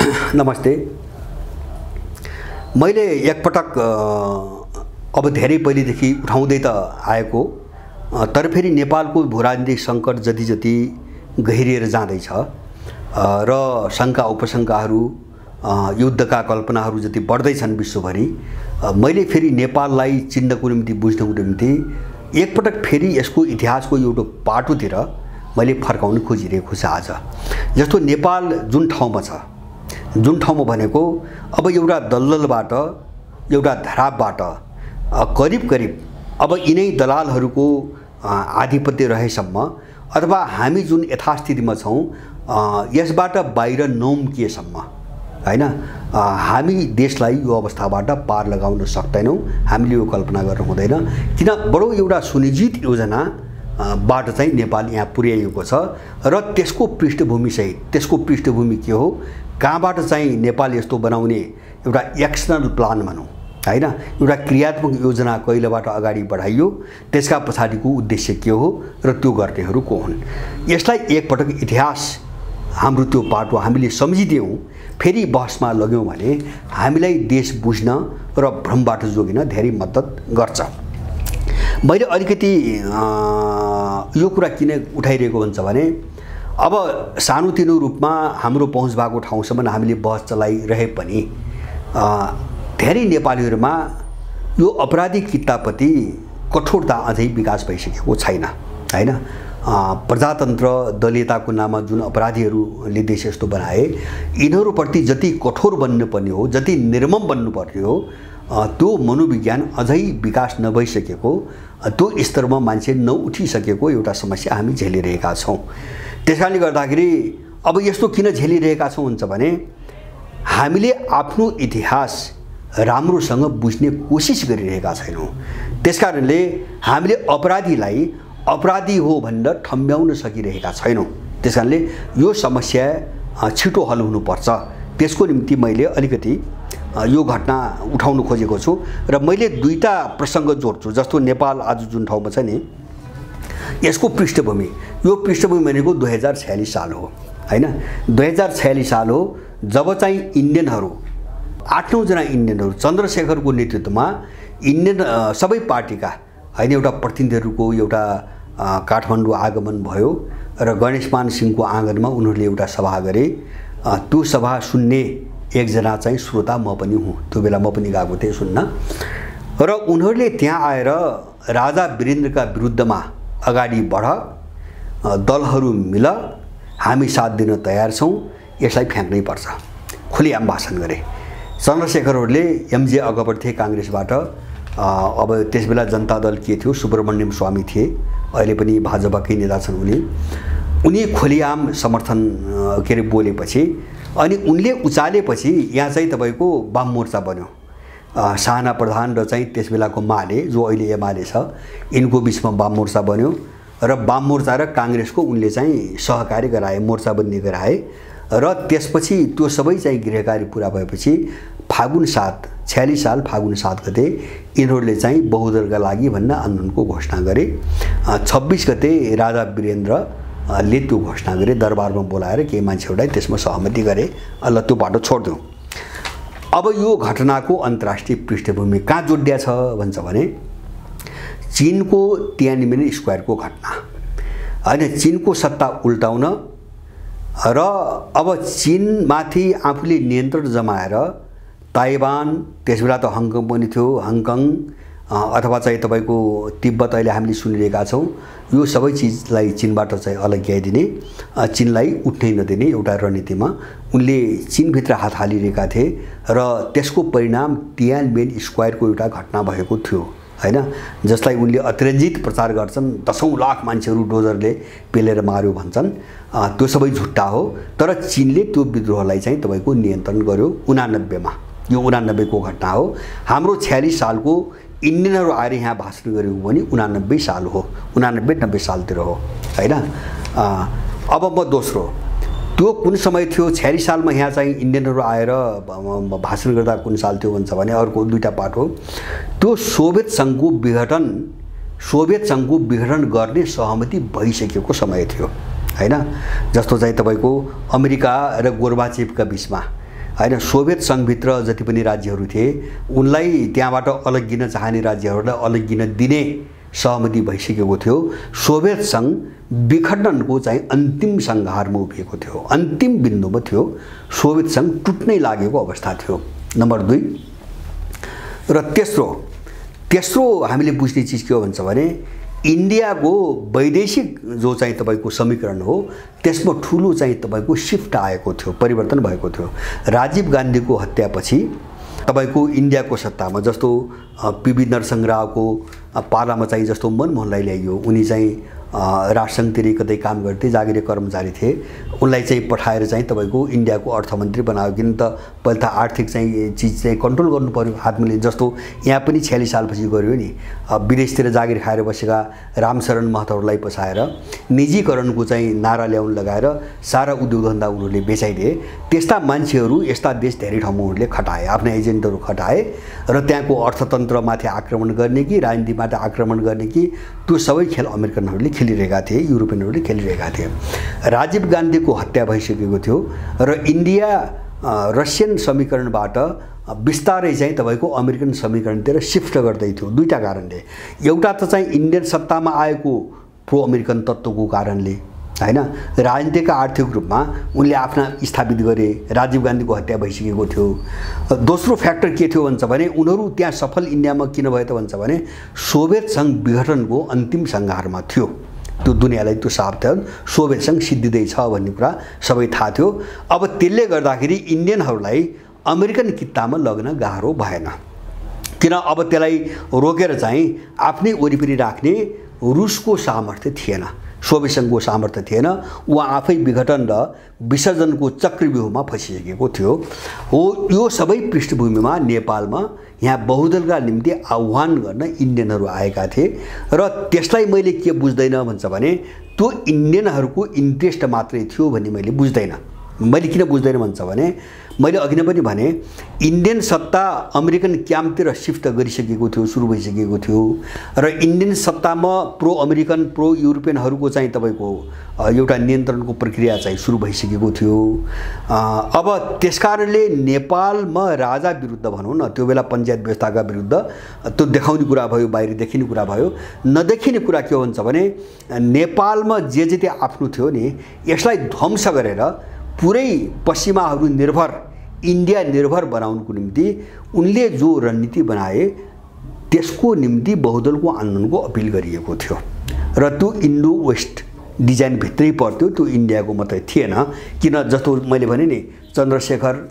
नमस्ते। मैले एकपटक अब धेरै पहिलेदेखि उठाउँदै त आएको तर फेरि नेपालको भूराजनीतिक सङ्कट जति गहिरिएर जाँदैछ र शङ्का उपशङ्काहरू युद्धका कल्पनाहरू जति बढ्दैछन् विश्वभरि, मैले फेरि नेपाललाई चिन्नको निम्ति बुझ्नको निम्ति एकपटक फेरि यसको इतिहासको एउटा पाटोतिर मैले फर्काउन खोजिरहेको छु। आज जस्तो नेपाल जुन ठाउँमा छ, जुन ठाउँमा भनेको अब एउटा दलदलबाट, एउटा धरापबाट करिब अब यिनै दलालहरूको आधिपत्य रहेसम्म अथवा हामी जुन यथास्थितिमा छौँ यसबाट बाहिर नौम्किएसम्म हैन, हामी देशलाई यो अवस्थाबाट पार लगाउन सक्दैनौँ। हामीले यो कल्पना गर्न हुँदैन, किन बडो एउटा सुनिश्चित योजना बाट चाहिँ नेपाल यहाँ पुर्याइएको छ र त्यसको पृष्ठभूमिसहित, त्यसको पृष्ठभूमि के हो, कहाँबाट चाहिँ नेपाल यस्तो बनाउने एउटा एक्सटर्नल प्लान भनौँ हैन, एउटा क्रियात्मक योजना कहिलेबाट अगाडि बढाइयो, त्यसका पछाडिको उद्देश्य के हो र त्यो गर्नेहरू को हुन्। यसलाई एकपटक इतिहास हाम्रो त्यो पाटो हामीले सम्झिदियौँ, फेरि बहसमा लग्यौँ भने हामीलाई देश बुझ्न र भ्रमबाट जोगिन धेरै मद्दत गर्छ। मैले अलिकति यो कुरा किन उठाइरहेको हुन्छ भने अब सानोतिनो रूपमा हाम्रो पहुँच भएको ठाउँसम्म हामीले बहस चलाइरहे पनि धेरै नेपालीहरूमा यो अपराधिक कित्ताप्रति कठोरता अझै विकास भइसकेको छैन हैन। प्रजातन्त्र दलीयताको नाममा जुन अपराधीहरूले देश यस्तो बनाए, यिनीहरूप्रति जति कठोर बन्नुपर्ने हो, जति निर्मम बन्नुपर्ने हो, त्यो मनोविज्ञान अझै विकास नभइसकेको, त्यो स्तरमा मान्छे नउठिसकेको एउटा समस्या हामी झेलिरहेका छौँ। त्यसकारणले गर्दाखेरि अब यस्तो किन झेलिरहेका छौँ हुन्छ भने हामीले आफ्नो इतिहास राम्रोसँग बुझ्ने कोसिस गरिरहेका छैनौँ। त्यसकारणले हामीले अपराधीलाई अपराधी हो भनेर ठम्ब्याउन सकिरहेका छैनौँ। त्यसकारणले यो समस्या छिटो हल हुनुपर्छ। त्यसको निम्ति मैले अलिकति यो घटना उठाउन खोजेको छु र मैले दुईटा प्रसङ्ग जोड्छु। जस्तो नेपाल आज जुन ठाउँमा छ नि, यसको पृष्ठभूमि, यो पृष्ठभूमि भनेको 2046 साल हो हैन। 2046 साल हो जब चाहिँ इन्डियनहरू 8-9 जना इन्डियनहरू चन्द्रशेखरको नेतृत्वमा इन्डियन सबै पार्टीका हैन एउटा प्रतिनिधिहरूको एउटा काठमाडौँ आगमन भयो र गणेशमान सिंहको आँगनमा उनीहरूले एउटा सभा गरे। त्यो सभा सुन्ने एकजना चाहिँ श्रोता म पनि हुँ। त्यो बेला म पनि गएको थिएँ सुन्न। र उनीहरूले त्यहाँ आएर राजा वीरेन्द्रका विरुद्धमा अगाडि बढ, दलहरू मिल, हामी साथ दिन तयार छौँ, यसलाई फ्याँक्नै पर्छ, खुलेआम भाषण गरे। चन्द्रशेखरहरूले एमजे अकबर थिए काङ्ग्रेसबाट, अब त्यसबेला जनता दल के थियो, सुब्रमण्यम स्वामी थिए, अहिले पनि भाजपाकै नेता छन् उनी खुलेआम समर्थन के अरे बोलेपछि अनि उनले उचालेपछि यहाँ चाहिँ तपाईँको वाम मोर्चा बन्यो। साहना प्रधान र चाहिँ त्यसबेलाको माले जो अहिले एमाले छ, यिनको बिचमा वाम मोर्चा बन्यो र वाम मोर्चा र काङ्ग्रेसको उनले चाहिँ सहकार्य गराए, मोर्चाबन्दी गराए र त्यसपछि त्यो सबै चाहिँ गृहकार्य पुरा भएपछि फागुन 46 साल फागुन 7 गते यिनीहरूले चाहिँ बहुदलका लागि भन्न आन्दोलनको घोषणा गरे। 26 गते राजा वीरेन्द्रले त्यो घोषणा गरे, दरबारमा बोलाएर केही मान्छेहरूलाई त्यसमा सहमति गरे। ल त्यो बाटो छोड्दिउँ। अब यो घटनाको अन्तर्राष्ट्रिय पृष्ठभूमि कहाँ जोडिया छ भन्छ भने चीनको तियानमेन स्क्वायरको घटना हैन। चीनको सत्ता उल्टाउन र अब चीनमाथि आफूले नियन्त्रण जमाएर ताइवान, त्यसबेला त हङकङ पनि थियो, हङकङ अथवा चाहिँ तपाईँको तिब्बत अहिले हामीले सुनिरहेका छौँ, यो सबै चिजलाई चीनबाट चाहिँ अलग्याइदिने, चीनलाई उठ्नै नदिने एउटा रणनीतिमा उनले चीनभित्र हात हालिरहेका थिए र त्यसको परिणाम तियानमेन स्क्वायरको एउटा घटना भएको थियो हैन, जसलाई उनले अतिरञ्जित प्रचार गर्छन्। 10औं लाख मान्छेहरू डोजरले पेलेर मार्यो भन्छन्, त्यो सबै झुट्टा हो। तर चीनले त्यो विद्रोहलाई चाहिँ तपाईँको नियन्त्रण गर्यो 89 मा। यो 89 को घटना हो। हाम्रो 46 सालको इन्डियनहरू आएर यहाँ भाषण गरेको पनि 89 साल हो, 89-90 सालतिर हो हैन। अब म दोस्रो, त्यो कुन समय थियो, 46 सालमा यहाँ चाहिँ इन्डियनहरू आएर भाषण गर्दा कुन साल थियो भन्छ भने अर्को दुईटा पाठ हो। त्यो सोभियत सङ्घको विघटन गर्ने सहमति भइसकेको समय थियो हैन। जस्तो चाहिँ तपाईँको अमेरिका र गोर्बाचेभका बिचमा हैन सोभियत संघभित्र जति पनि राज्यहरू थिए उनलाई त्यहाँबाट अलग्गिन चाहने राज्यहरूलाई अलग्गिन दिने सहमति भइसकेको थियो। सोभियत संघ विखण्डनको चाहिँ अन्तिम सङ्घारमा उभिएको थियो, अन्तिम बिन्दुमा थियो। सोभियत संघ टुट्नै लागेको अवस्था थियो। नम्बर 2 र तेस्रो हामीले बुझ्ने चिज के हो भन्छ भने इन्डियाको वैदेशिक जो चाहिँ तपाईको समीकरण हो त्यसमा ठुलो चाहिँ तपाईको शिफ्ट आएको थियो, परिवर्तन भएको थियो। राजीव गान्धीको हत्यापछि तपाईको इन्डियाको सत्तामा जस्तो पीवी नरसिंह रावको पालामा चाहिँ जस्तो मनमोहनलाई ल्याइयो, उनी चाहिँ राष्ट्रसङ्घतिर कतै काम गर्थे, जागिरे कर्मचारी थिए, उनलाई चाहिँ पठाएर चाहिँ तपाईको इन्डियाको अर्थमन्त्री बनायो। किन त पहिले त आर्थिक चाहिँ चिज चाहिँ कन्ट्रोल गर्नु पर्यो हातले, जस्तो यहाँ पनि 46 सालपछि गर्यो नि। विदेशतिर जागिर खाएर बसेका रामशरण महतोहरूलाई पछाएर निजीकरणको चाहिँ नारा ल्याउन लगाएर सारा उद्योग धन्दा उनीहरूले बेचाइदिए। त्यस्ता मान्छेहरू यस्ता देश धेरै ठाउँमा उनीहरूले खटाए, आफ्ना एजेन्टहरू खटाए र त्यहाँको अर्थतन्त्रमाथि आक्रमण गर्ने कि राजनीतिमाथि आक्रमण गर्ने कि त्यो सबै खेल अमेरिकनहरूले खेलिरहेका थिए, युरोपियनहरूले खेलिरहेका थिए। राजीव गान्धीको हत्या भइसकेको थियो र इन्डिया रसियन समीकरणबाट बिस्तारै चाहिँ तपाईको अमेरिकन समीकरणतिर शिफ्ट गर्दै थियो। दुईटा कारणले, एउटा त चाहिँ इन्डियन सत्तामा आएको प्रो अमेरिकन तत्त्वको कारणले हैन, राजनीतिक आर्थिक रूपमा उनले आफ्ना स्थापित गरे, राजीव गान्धीको हत्या भइसकेको थियो। दोस्रो फ्याक्टर के थियो भन्छ भने उनीहरू त्यहाँ सफल इन्डियामा किन भयो त भन्छ भने सोभियत संघ विघटनको अन्तिम सङ्घारमा थियो। त्यो दुनियाँलाई त्यो साफ थियो, सोभियत संघ सिद्धिँदैछ भन्ने कुरा सबै थाहा थियो। अब त्यसले गर्दाखेरि इन्डियनहरूलाई अमेरिकन कित्तामा लग्न गाह्रो भएन, किन अब त्यसलाई रोकेर चाहिँ आफ्नै वरिपरि राख्ने रुसको सामर्थ्य थिएन, सोभियत संघको सामर्थ्य थिएन। ऊ आफै विघटन र विसर्जनको चक्रव्यूहमा फसिसकेको थियो। हो यो सबै पृष्ठभूमिमा नेपालमा यहाँ बहुदलका निम्ति आह्वान गर्न इन्डियनहरू आएका थिए र त्यसलाई मैले के बुझ्दैन भन्छ भने त्यो इन्डियनहरूको इन्ट्रेस्ट मात्रै थियो भन्ने मैले बुझ्दैन। मैले किन बुझ्दैन भन्छ भने मैले अघि नै पनि भने इन्डियन सत्ता अमेरिकन क्याम्पतिर शिफ्ट गरिसकेको थियो, सुरु भइसकेको थियो र इन्डियन सत्तामा प्रो अमेरिकन प्रो युरोपियनहरूको चाहिँ तपाईको एउटा नियन्त्रणको प्रक्रिया चाहिँ सुरु भइसकेको थियो। अब त्यसकारणले नेपालमा राजा विरुद्ध भनौँ न, त्यो बेला पञ्चायत व्यवस्थाका विरुद्ध त्यो देखाउने कुरा भयो, बाहिर देखिने कुरा भयो। नदेखिने कुरा के हो भन्छ भने नेपालमा जे जति आफ्नो थियो नि यसलाई ध्वंस गरेर पुरै पश्चिमाहरू निर्भर इन्डिया निर्भर बनाउनको निम्ति उनले जो रणनीति बनाए त्यसको निम्ति बहुदलको आन्दोलनको अपिल गरिएको थियो र त्यो इन्डो वेस्ट डिजाइन भित्रै पर्थ्यो, त्यो इन्डियाको मात्रै थिएन। किन जस्तो मैले भने नि चन्द्रशेखर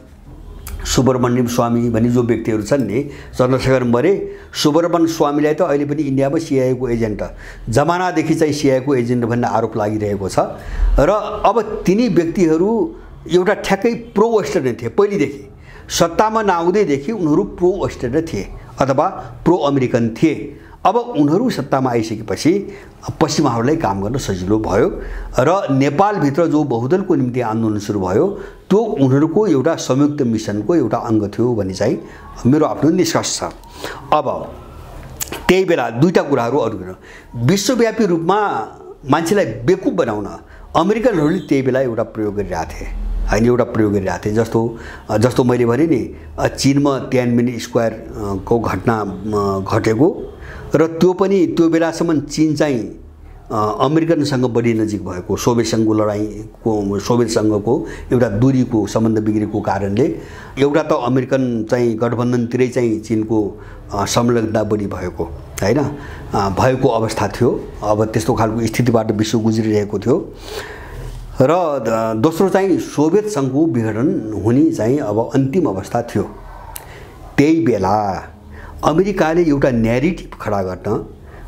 सुब्रमण्यम स्वामी भन्ने जो व्यक्तिहरू छन् नि, चन्द्रशेखर मरे, सुब्रमण्यम स्वामीलाई त अहिले पनि इन्डियामा सिआइएको एजेन्ट, जमानादेखि चाहिँ सिआइएको एजेन्ट भन्ने आरोप लागिरहेको छ र अब तिनी व्यक्तिहरू एउटा ठ्याक्कै प्रो वेस्टर्न थिए। पहिलेदेखि सत्तामा नआउँदैदेखि उनीहरू प्रो वेस्टर्न थिए अथवा प्रो अमेरिकन थिए। अब उनीहरू सत्तामा आइसकेपछि पश्चिमाहरूलाई काम गर्न सजिलो भयो र नेपालभित्र जो बहुदलको निम्ति आन्दोलन सुरु भयो त्यो उनीहरूको एउटा संयुक्त मिसनको एउटा अङ्ग थियो भन्ने चाहिँ मेरो आफ्नो निष्कर्ष छ। अब त्यही बेला दुईटा कुराहरू अरु विश्वव्यापी रूपमा मान्छेलाई बेकुफ बनाउन अमेरिकनहरूले त्यही बेला एउटा प्रयोग गरिरहेका थिए हैन, एउटा प्रयोग गरिरहेका थिए। जस्तो मैले भने नि चीनमा तियानमिन स्क्वायर को घटना घटेको र त्यो पनि त्यो बेलासम्म चीन चाहिँ अमेरिकनसँग बढी नजिक भएको, सोभियत संघको लडाईँको सोभियत संघको एउटा दूरीको सम्बन्ध बिग्रेको कारणले एउटा त अमेरिकन चाहिँ गठबन्धनतिरै चाहिँ चीनको संलग्नता बढी भएको हैन भएको अवस्था थियो। अब त्यस्तो खालको स्थितिबाट विश्व गुज्रिरहेको थियो र दोस्रो चाहिँ सोभियत संघको विघटन हुने चाहिँ अब अन्तिम अवस्था थियो। त्यही बेला अमेरिकाले एउटा न्यारेटिभ खडा गर्न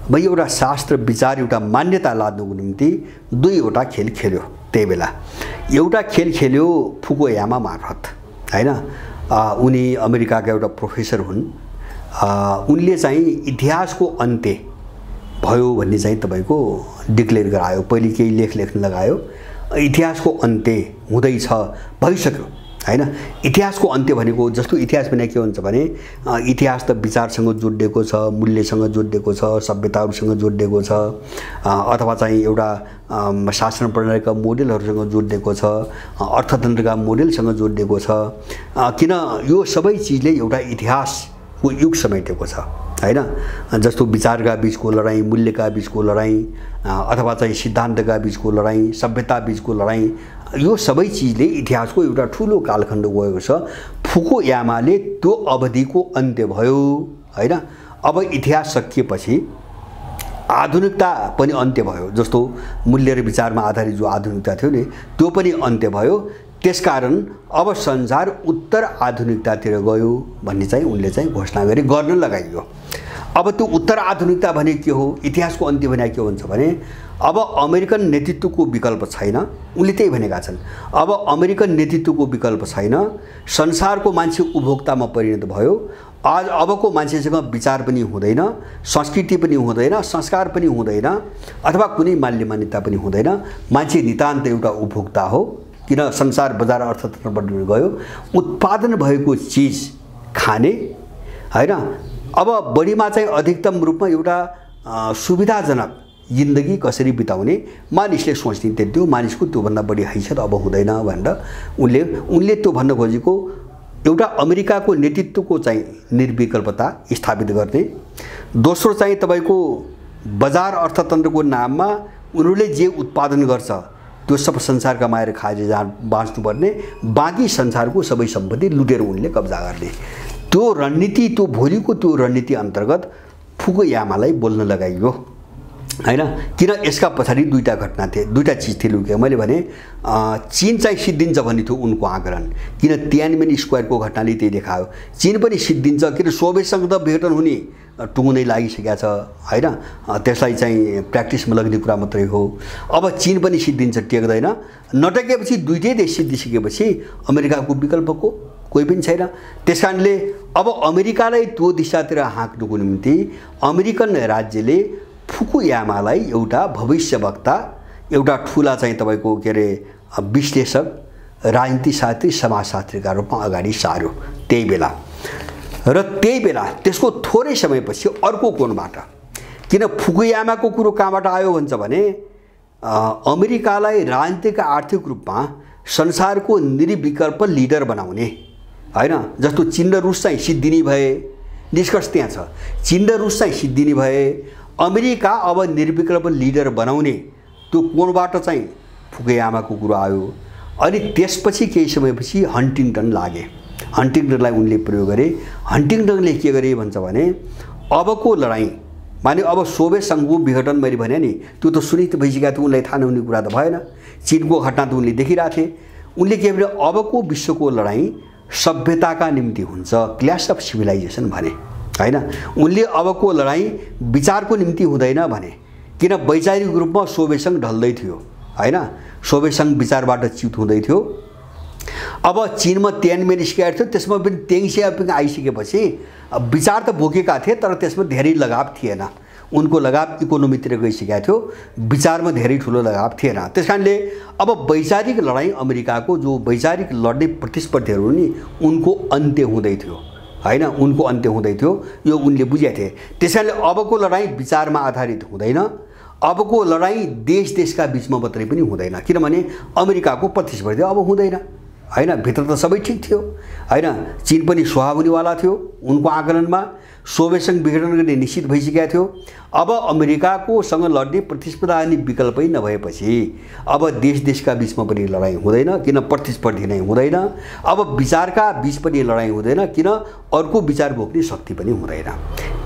भाइ एउटा शास्त्र विचार एउटा मान्यता लाद्नको निम्ति दुईवटा खेल खेल्यो। त्यही बेला एउटा खेल खेल्यो फुकुयामा मार्फत हैन, उनी अमेरिकाका एउटा प्रोफेसर हुन्, उनले चाहिँ इतिहासको अन्त्य भयो भन्ने चाहिँ तपाईको डिक्लेयर गरायो। पहिले केही लेख लेख्न लगायो, इतिहासको अन्त्य हुँदैछ, भइसक्यो हैन। इतिहासको अन्त्य भनेको जस्तो इतिहास भने के हुन्छ भने इतिहास त विचारसँग जोडिएको छ, मूल्यसँग जोडिएको छ, सभ्यताहरूसँग जोडिएको छ, अथवा चाहिँ एउटा शासन प्रणालीका मोडेलहरूसँग जोडिएको छ, अर्थतन्त्रका मोडेलसँग जोडिएको छ। किन यो सबै चिजले एउटा इतिहासको युग समेटेको छ हैन। जस्तो विचारका बीचको लडाईँ, मूल्यका बीचको लडाईँ, अथवा चाहिँ सिद्धान्तका बीचको लडाईँ, सभ्यता बीचको लडाईँ, यो सबै चिजले इतिहासको एउटा ठुलो कालखण्ड गएको छ। फुकुयामाले त्यो अवधिको अन्त्य भयो हैन। अब इतिहास सकिएपछि आधुनिकता पनि अन्त्य भयो। जस्तो मूल्य र विचारमा आधारित जो आधुनिकता थियो नि त्यो पनि अन्त्य भयो। त्यसकारण अब संसार उत्तर आधुनिकतातिर गयो भन्ने चाहिँ उनले चाहिँ घोषणा गर्न लगाइयो। अब त्यो उत्तर आधुनिकता भने के हो, इतिहासको अन्त्य भने के हुन्छ भने अब अमेरिकन नेतृत्वको विकल्प छैन। उनले त्यही भनेका छन्, अब अमेरिकन नेतृत्वको विकल्प छैन, संसारको मान्छे उपभोक्तामा परिणत भयो। आज अबको मान्छेसँग विचार पनि हुँदैन, संस्कृति पनि हुँदैन, संस्कार पनि हुँदैन, अथवा कुनै माल्य मान्यता पनि हुँदैन। मान्छे नितान्त एउटा उपभोक्ता हो। किन संसार बजार अर्थतन्त्रबाट गयो, उत्पादन भएको चिज खाने हैन। अब बढीमा चाहिँ अधिकतम रूपमा एउटा सुविधाजनक जिन्दगी कसरी बिताउने मानिसले सोच्ने त्यो मानिसको त्योभन्दा बढी हैसियत अब हुँदैन भनेर उनले त्यो भन्न खोजेको एउटा अमेरिकाको नेतृत्वको चाहिँ निर्विकल्पता स्थापित गर्ने। दोस्रो चाहिँ तपाईको बजार अर्थतन्त्रको नाममा उनीहरूले जे उत्पादन गर्छ त्यो सब संसार कमाएर खाएर बाँच्नुपर्ने, बाँकी संसारको सबै सम्पत्ति लुटेर उनले कब्जा गर्ने। त्यो रणनीति, त्यो भोलिको त्यो रणनीति अन्तर्गत फुकुयामालाई बोल्न लगाइयो हैन। किन यसका पछाडि दुईटा घटना थिए, दुईटा चिज थिए लुके। मैले भने चीन चाहिँ सिद्धिन्छ भन्ने थियो उनको आकलन। किन तियानमेन स्क्वायरको घटनाले त्यही देखायो, चीन पनि सिद्धिन्छ। किन सोभियतसँग त विघटन हुने टुङ्गै लागिसकेको छ हैन। त्यसलाई चाहिँ प्र्याक्टिसमा लग्ने कुरा मात्रै हो। अब चीन पनि सिद्धिन्छ, टेक्दैन। नटेकेपछि दुईटै देश सिद्धिसकेपछि अमेरिकाको विकल्पको कोही पनि छैन। त्यसकारणले अब अमेरिकालाई त्यो दिशातिर हाँक्नुको निम्ति अमेरिकन राज्यले फुकुयामालाई एउटा भविष्यवक्ता, एउटा ठुला चाहिँ तपाईको के अरे विश्लेषक, राजनीतिशास्त्री, समाजशास्त्रीका रूपमा अगाडि सार्यो त्यही बेला। र त्यही बेला त्यसको थोरै समयपछि अर्को कोणबाट, किन फुकुयामाको कुरो कहाँबाट आयो भन्छ भने अमेरिकालाई राजनीतिक आर्थिक रूपमा संसारको निर्विकल्प लिडर बनाउने हैन। जस्तो चीन र रुस चाहिँ सिद्धिने भए, निष्कर्ष त्यहाँ छ। चीन र रुस चाहिँ सिद्धिने भए, अमेरिका अब निर्विकल्प लिडर बनाउने त्यो कोणबाट चाहिँ फुकुयामाको कुरो आयो। अनि त्यसपछि केही समयपछि हन्टिङटन लागे। हन्टिङटनलाई उनले प्रयोग गरे। हन्टिङटनले के गरे भन्छ भने अबको लडाईँ माने अब सोभियत सङ्घको विघटन मैले भने नि त्यो त सुनिश्चित भइसकेको थियो, उनलाई थाहा नहुने कुरा त भएन। चीनको घटना त उनले देखिरहेथे। उनले के भने अबको विश्वको लडाईँ सभ्यताका निम्ति हुन्छ, क्ल्यास अफ सिभिलाइजेसन भने हैन। उनले अबको लडाईँ विचारको निम्ति हुँदैन भने। किन वैचारिक रूपमा सोभियत सङ्घ ढल्दै थियो हैन, सोभियत सङ्घ विचारबाट च्युत हुँदै थियो। अब चीनमा तियानमेन स्क्वायर थियो, त्यसमा पनि तेङ सियाओपिङ आइसकेपछि विचार त बोकेका थिए तर त्यसमा धेरै लगाव थिएन। उनको लगाव इकोनोमीतिर गइसकेको थियो, विचारमा धेरै ठुलो लगाव थिएन। त्यसकारणले अब वैचारिक लडाईँ अमेरिकाको जो वैचारिक लड्ने प्रतिस्पर्धीहरू नि उनको अन्त्य हुँदै थियो हैन, उनको अन्त्य हुँदै थियो। यो उनले बुझेका थिए। त्यसकारणले अबको लडाईँ विचारमा आधारित हुँदैन, अबको लडाईँ देश देशका बीचमा मात्रै पनि हुँदैन। किनभने अमेरिकाको प्रतिस्पर्धी अब हुँदैन हैन। भित्र त सबै ठिक थियो हैन, चीन पनि स्वाहा हुनेवाला थियो उनको आकलनमा, सोभियत सङ्घ विघटन गर्ने निश्चित भइसकेको थियो। अब अमेरिकाको सँग लड्ने प्रतिस्पर्धा अनि विकल्पै नभएपछि अब देश देशका बीचमा पनि लडाईँ हुँदैन, किन प्रतिस्पर्धी नै हुँदैन। अब विचारका बीच पनि लडाईँ हुँदैन, किन अर्को विचार बोक्ने शक्ति पनि हुँदैन।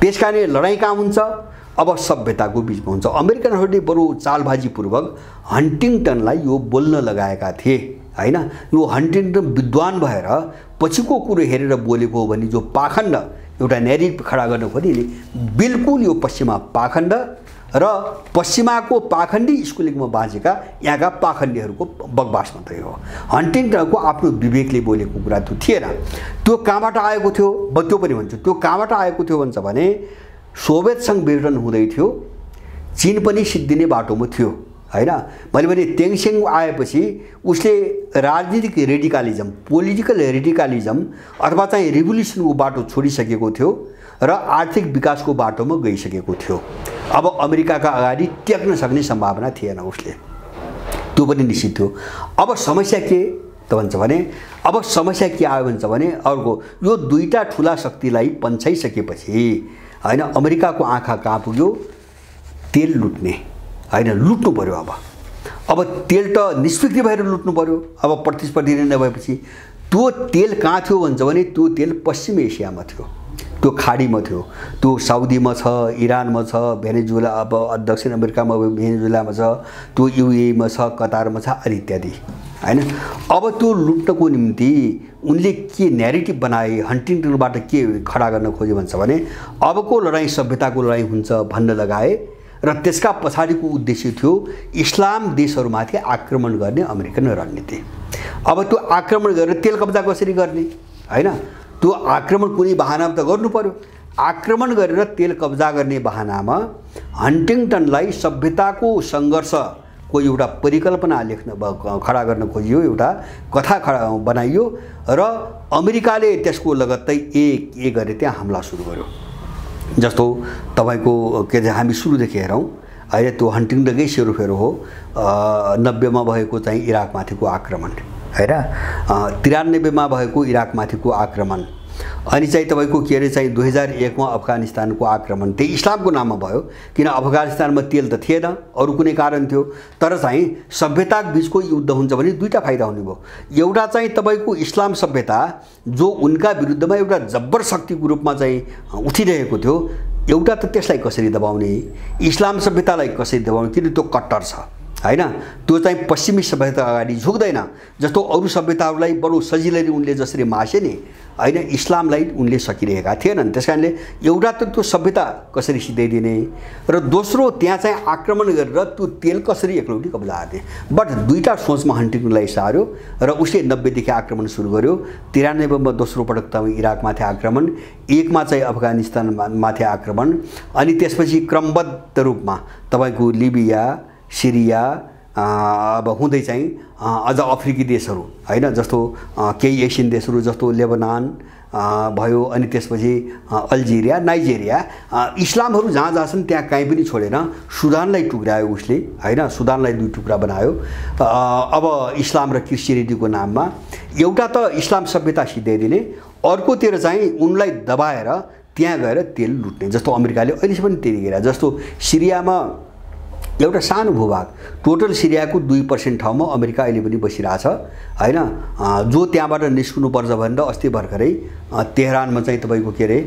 त्यसकारणले लडाईँ कहाँ हुन्छ, अब सभ्यताको बीचमा हुन्छ। अमेरिकनहरूले बरु चालबाजीपूर्वक हन्टिङटनलाई यो बोल्न लगाएका थिए हैन। यो हन्टिङटन विद्वान भएर पछिको कुरो हेरेर बोलेको हो भने जो पाखण्ड एउटा न्यारेटिभ खडा गर्न खोजे नि, बिल्कुल यो पश्चिमा पाखण्ड र पश्चिमाको पाखण्डी स्कुलिङमा बाँचेका यहाँका पाखण्डीहरूको बकवास मात्रै हो। हन्टिङटनको आफ्नो विवेकले बोलेको कुरा त्यो थिएन। त्यो कहाँबाट आएको थियो, त्यो पनि भन्छु। त्यो कहाँबाट आएको थियो भन्छ भने सोभियत सङ्घ विघटन हुँदै थियो, चीन पनि सिद्धिने बाटोमा थियो हैन। मैले भने तेङसेङ आएपछि उसले राजनीतिक रेडिकलिजम, पोलिटिकल रेडिकलिजम अथवा चाहिँ रिभोल्युसनको बाटो छोडिसकेको थियो र आर्थिक विकासको बाटोमा गइसकेको थियो। अब अमेरिकाका अगाडि टेक्न सक्ने सम्भावना थिएन उसले, त्यो पनि निश्चित थियो। अब समस्या के त भन्छ भने, अब समस्या के आयो भन्छ भने अर्को यो दुईटा ठुला शक्तिलाई पन्छाइसकेपछि हैन अमेरिकाको आँखा कहाँ पुग्यो, तेल लुट्ने हैन, लुट्नु पर्यो। अब तेल त निष्क्रिय भएर लुट्नु पर्यो। अब प्रतिस्पर्धी नभएपछि त्यो तेल कहाँ थियो भन्छ भने त्यो तेल पश्चिमी एसियामा थियो, त्यो खाडीमा थियो, त्यो साउदीमा छ, इरानमा छ, भेनेजुएला, अब दक्षिण अमेरिकामा भेनेजुएलामा छ, त्यो युएईमा छ, कतारमा छ अनि इत्यादि हैन। अब त्यो लुट्नको निम्ति उनले के न्यारेटिभ बनाए, हन्टिङटनबाट के खडा गर्न खोजे भन्छ भने अबको लडाईँ सभ्यताको लडाईँ हुन्छ भन्न लगाए र त्यसका पछाडिको उद्देश्य थियो इस्लाम देशहरूमाथि आक्रमण गर्ने अमेरिकन रणनीति। अब त्यो आक्रमण गरेर तेल कब्जा कसरी गर्ने हैन, त्यो आक्रमण कुनै बहानामा त गर्नु पर्यो। आक्रमण गरेर तेल कब्जा गर्ने बहानामा हन्टिङटनलाई सभ्यताको सङ्घर्षको एउटा परिकल्पना लेख्न खडा गर्न खोजियो, एउटा कथा खडा बनाइयो र अमेरिकाले त्यसको लगत्तै एक गरे त्यहाँ हमला सुरु गर्यो। जस्तो तपाईको के हामी सुरुदेखि हेरौँ अहिले त्यो हन्टिङटनकै सेरोफेरो हो 90 मा भएको चाहिँ इराकमाथिको आक्रमण हैन, 93 मा भएको इराकमाथिको आक्रमण, अनि चाहिँ तपाईको के अरे चाहिँ 2001 मा अफगानिस्तानको आक्रमण। त्यही इस्लामको नाममा भयो किन अफगानिस्तानमा तेल त थिएन, अरु कुनै कारण थियो, तर चाहिँ सभ्यता बीचको युद्ध हुन्छ भने दुईटा फाइदा हुने भयो। एउटा चाहिँ तपाईको इस्लाम सभ्यता जो उनका विरुद्धमा एउटा जब्बर शक्तिको रूपमा चाहिँ उठिरहेको थियो, एउटा त त्यसलाई कसरी दबाउने, इस्लाम सभ्यतालाई कसरी दबाउने, किन त्यो कट्टर छ हैन, त्यो चाहिँ पश्चिमी सभ्यता अगाडि झुक्दैन। जस्तो अरु सभ्यताहरूलाई बडो सजिलै उनले जसरी मासे नि हैन, इस्लामलाई उनले सकिरहेका थिएनन्। त्यसकारणले एउटा त त्यो सभ्यता कसरी सिधाइदिने र दोस्रो त्यहाँ चाहिँ आक्रमण गरेर त्यो तेल कसरी एकलौटी कब्जा गर्ने। बट दुईटा सोचमा हन्टिङटनलाई सार्यो र उसले 90 देखि आक्रमण सुरु गर्यो। 93 मा दोस्रो पटक त इराकमाथि आक्रमण, 1 मा चाहिँ अफगानिस्तानमाथि आक्रमण, अनि त्यसपछि क्रमबद्ध रूपमा तपाईको लिबिया, सिरिया, अब हुँदै चाहिँ अझ अफ्रिकी देशहरू हैन, जस्तो केही एसियन देशहरू जस्तो लेबनान भयो, अनि त्यसपछि अल्जेरिया, नाइजेरिया, इस्लामहरू जहाँ जहाँ छन् त्यहाँ कहीँ पनि छोडेन। सुदानलाई टुक्रायो उसले हैन, सुदानलाई दुई टुक्रा बनायो। अब इस्लाम र क्रिस्चियनिटीको नाममा एउटा त इस्लाम सभ्यता सिधाइदिने, अर्कोतिर चाहिँ उनलाई दबाएर त्यहाँ गएर तेल लुट्ने, जस्तो अमेरिकाले अहिलेसम्म पनि त्यही गरेर। जस्तो सिरियामा एउटा सानो भूभाग, टोटल सिरियाको 2% ठाउँमा अमेरिका अहिले पनि बसिरहेछ हैन, जो त्यहाँबाट निस्कनुपर्छ भनेर अस्ति भर्खरै तेहरानमा चाहिँ तपाईको के अरे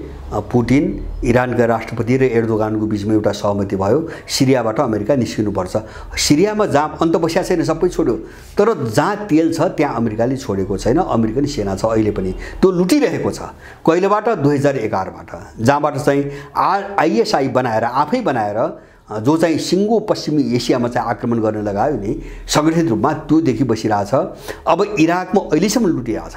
पुटिन, इरानका राष्ट्रपति र एर्दोगानको बीचमा एउटा सहमति भयो, सिरियाबाट अमेरिका निस्किनुपर्छ। सिरियामा जहाँ अन्त बसिया छैन, सबै छोड्यो, तर जहाँ तेल छ त्यहाँ अमेरिकाले छोडेको छैन। अमेरिकन सेना छ अहिले पनि, त्यो लुटिरहेको छ। कहिलेबाट 2011 बाट, जहाँबाट चाहिँ आइएसआई बनाएर आफै बनाएर जो चाहिँ सिङ्गो पश्चिमी एसियामा चाहिँ आक्रमण गर्न लगायो नि सङ्गठित रूपमा, त्यो देखि बसिरहेछ। अब इराकमा अहिलेसम्म लुटिरहेको छ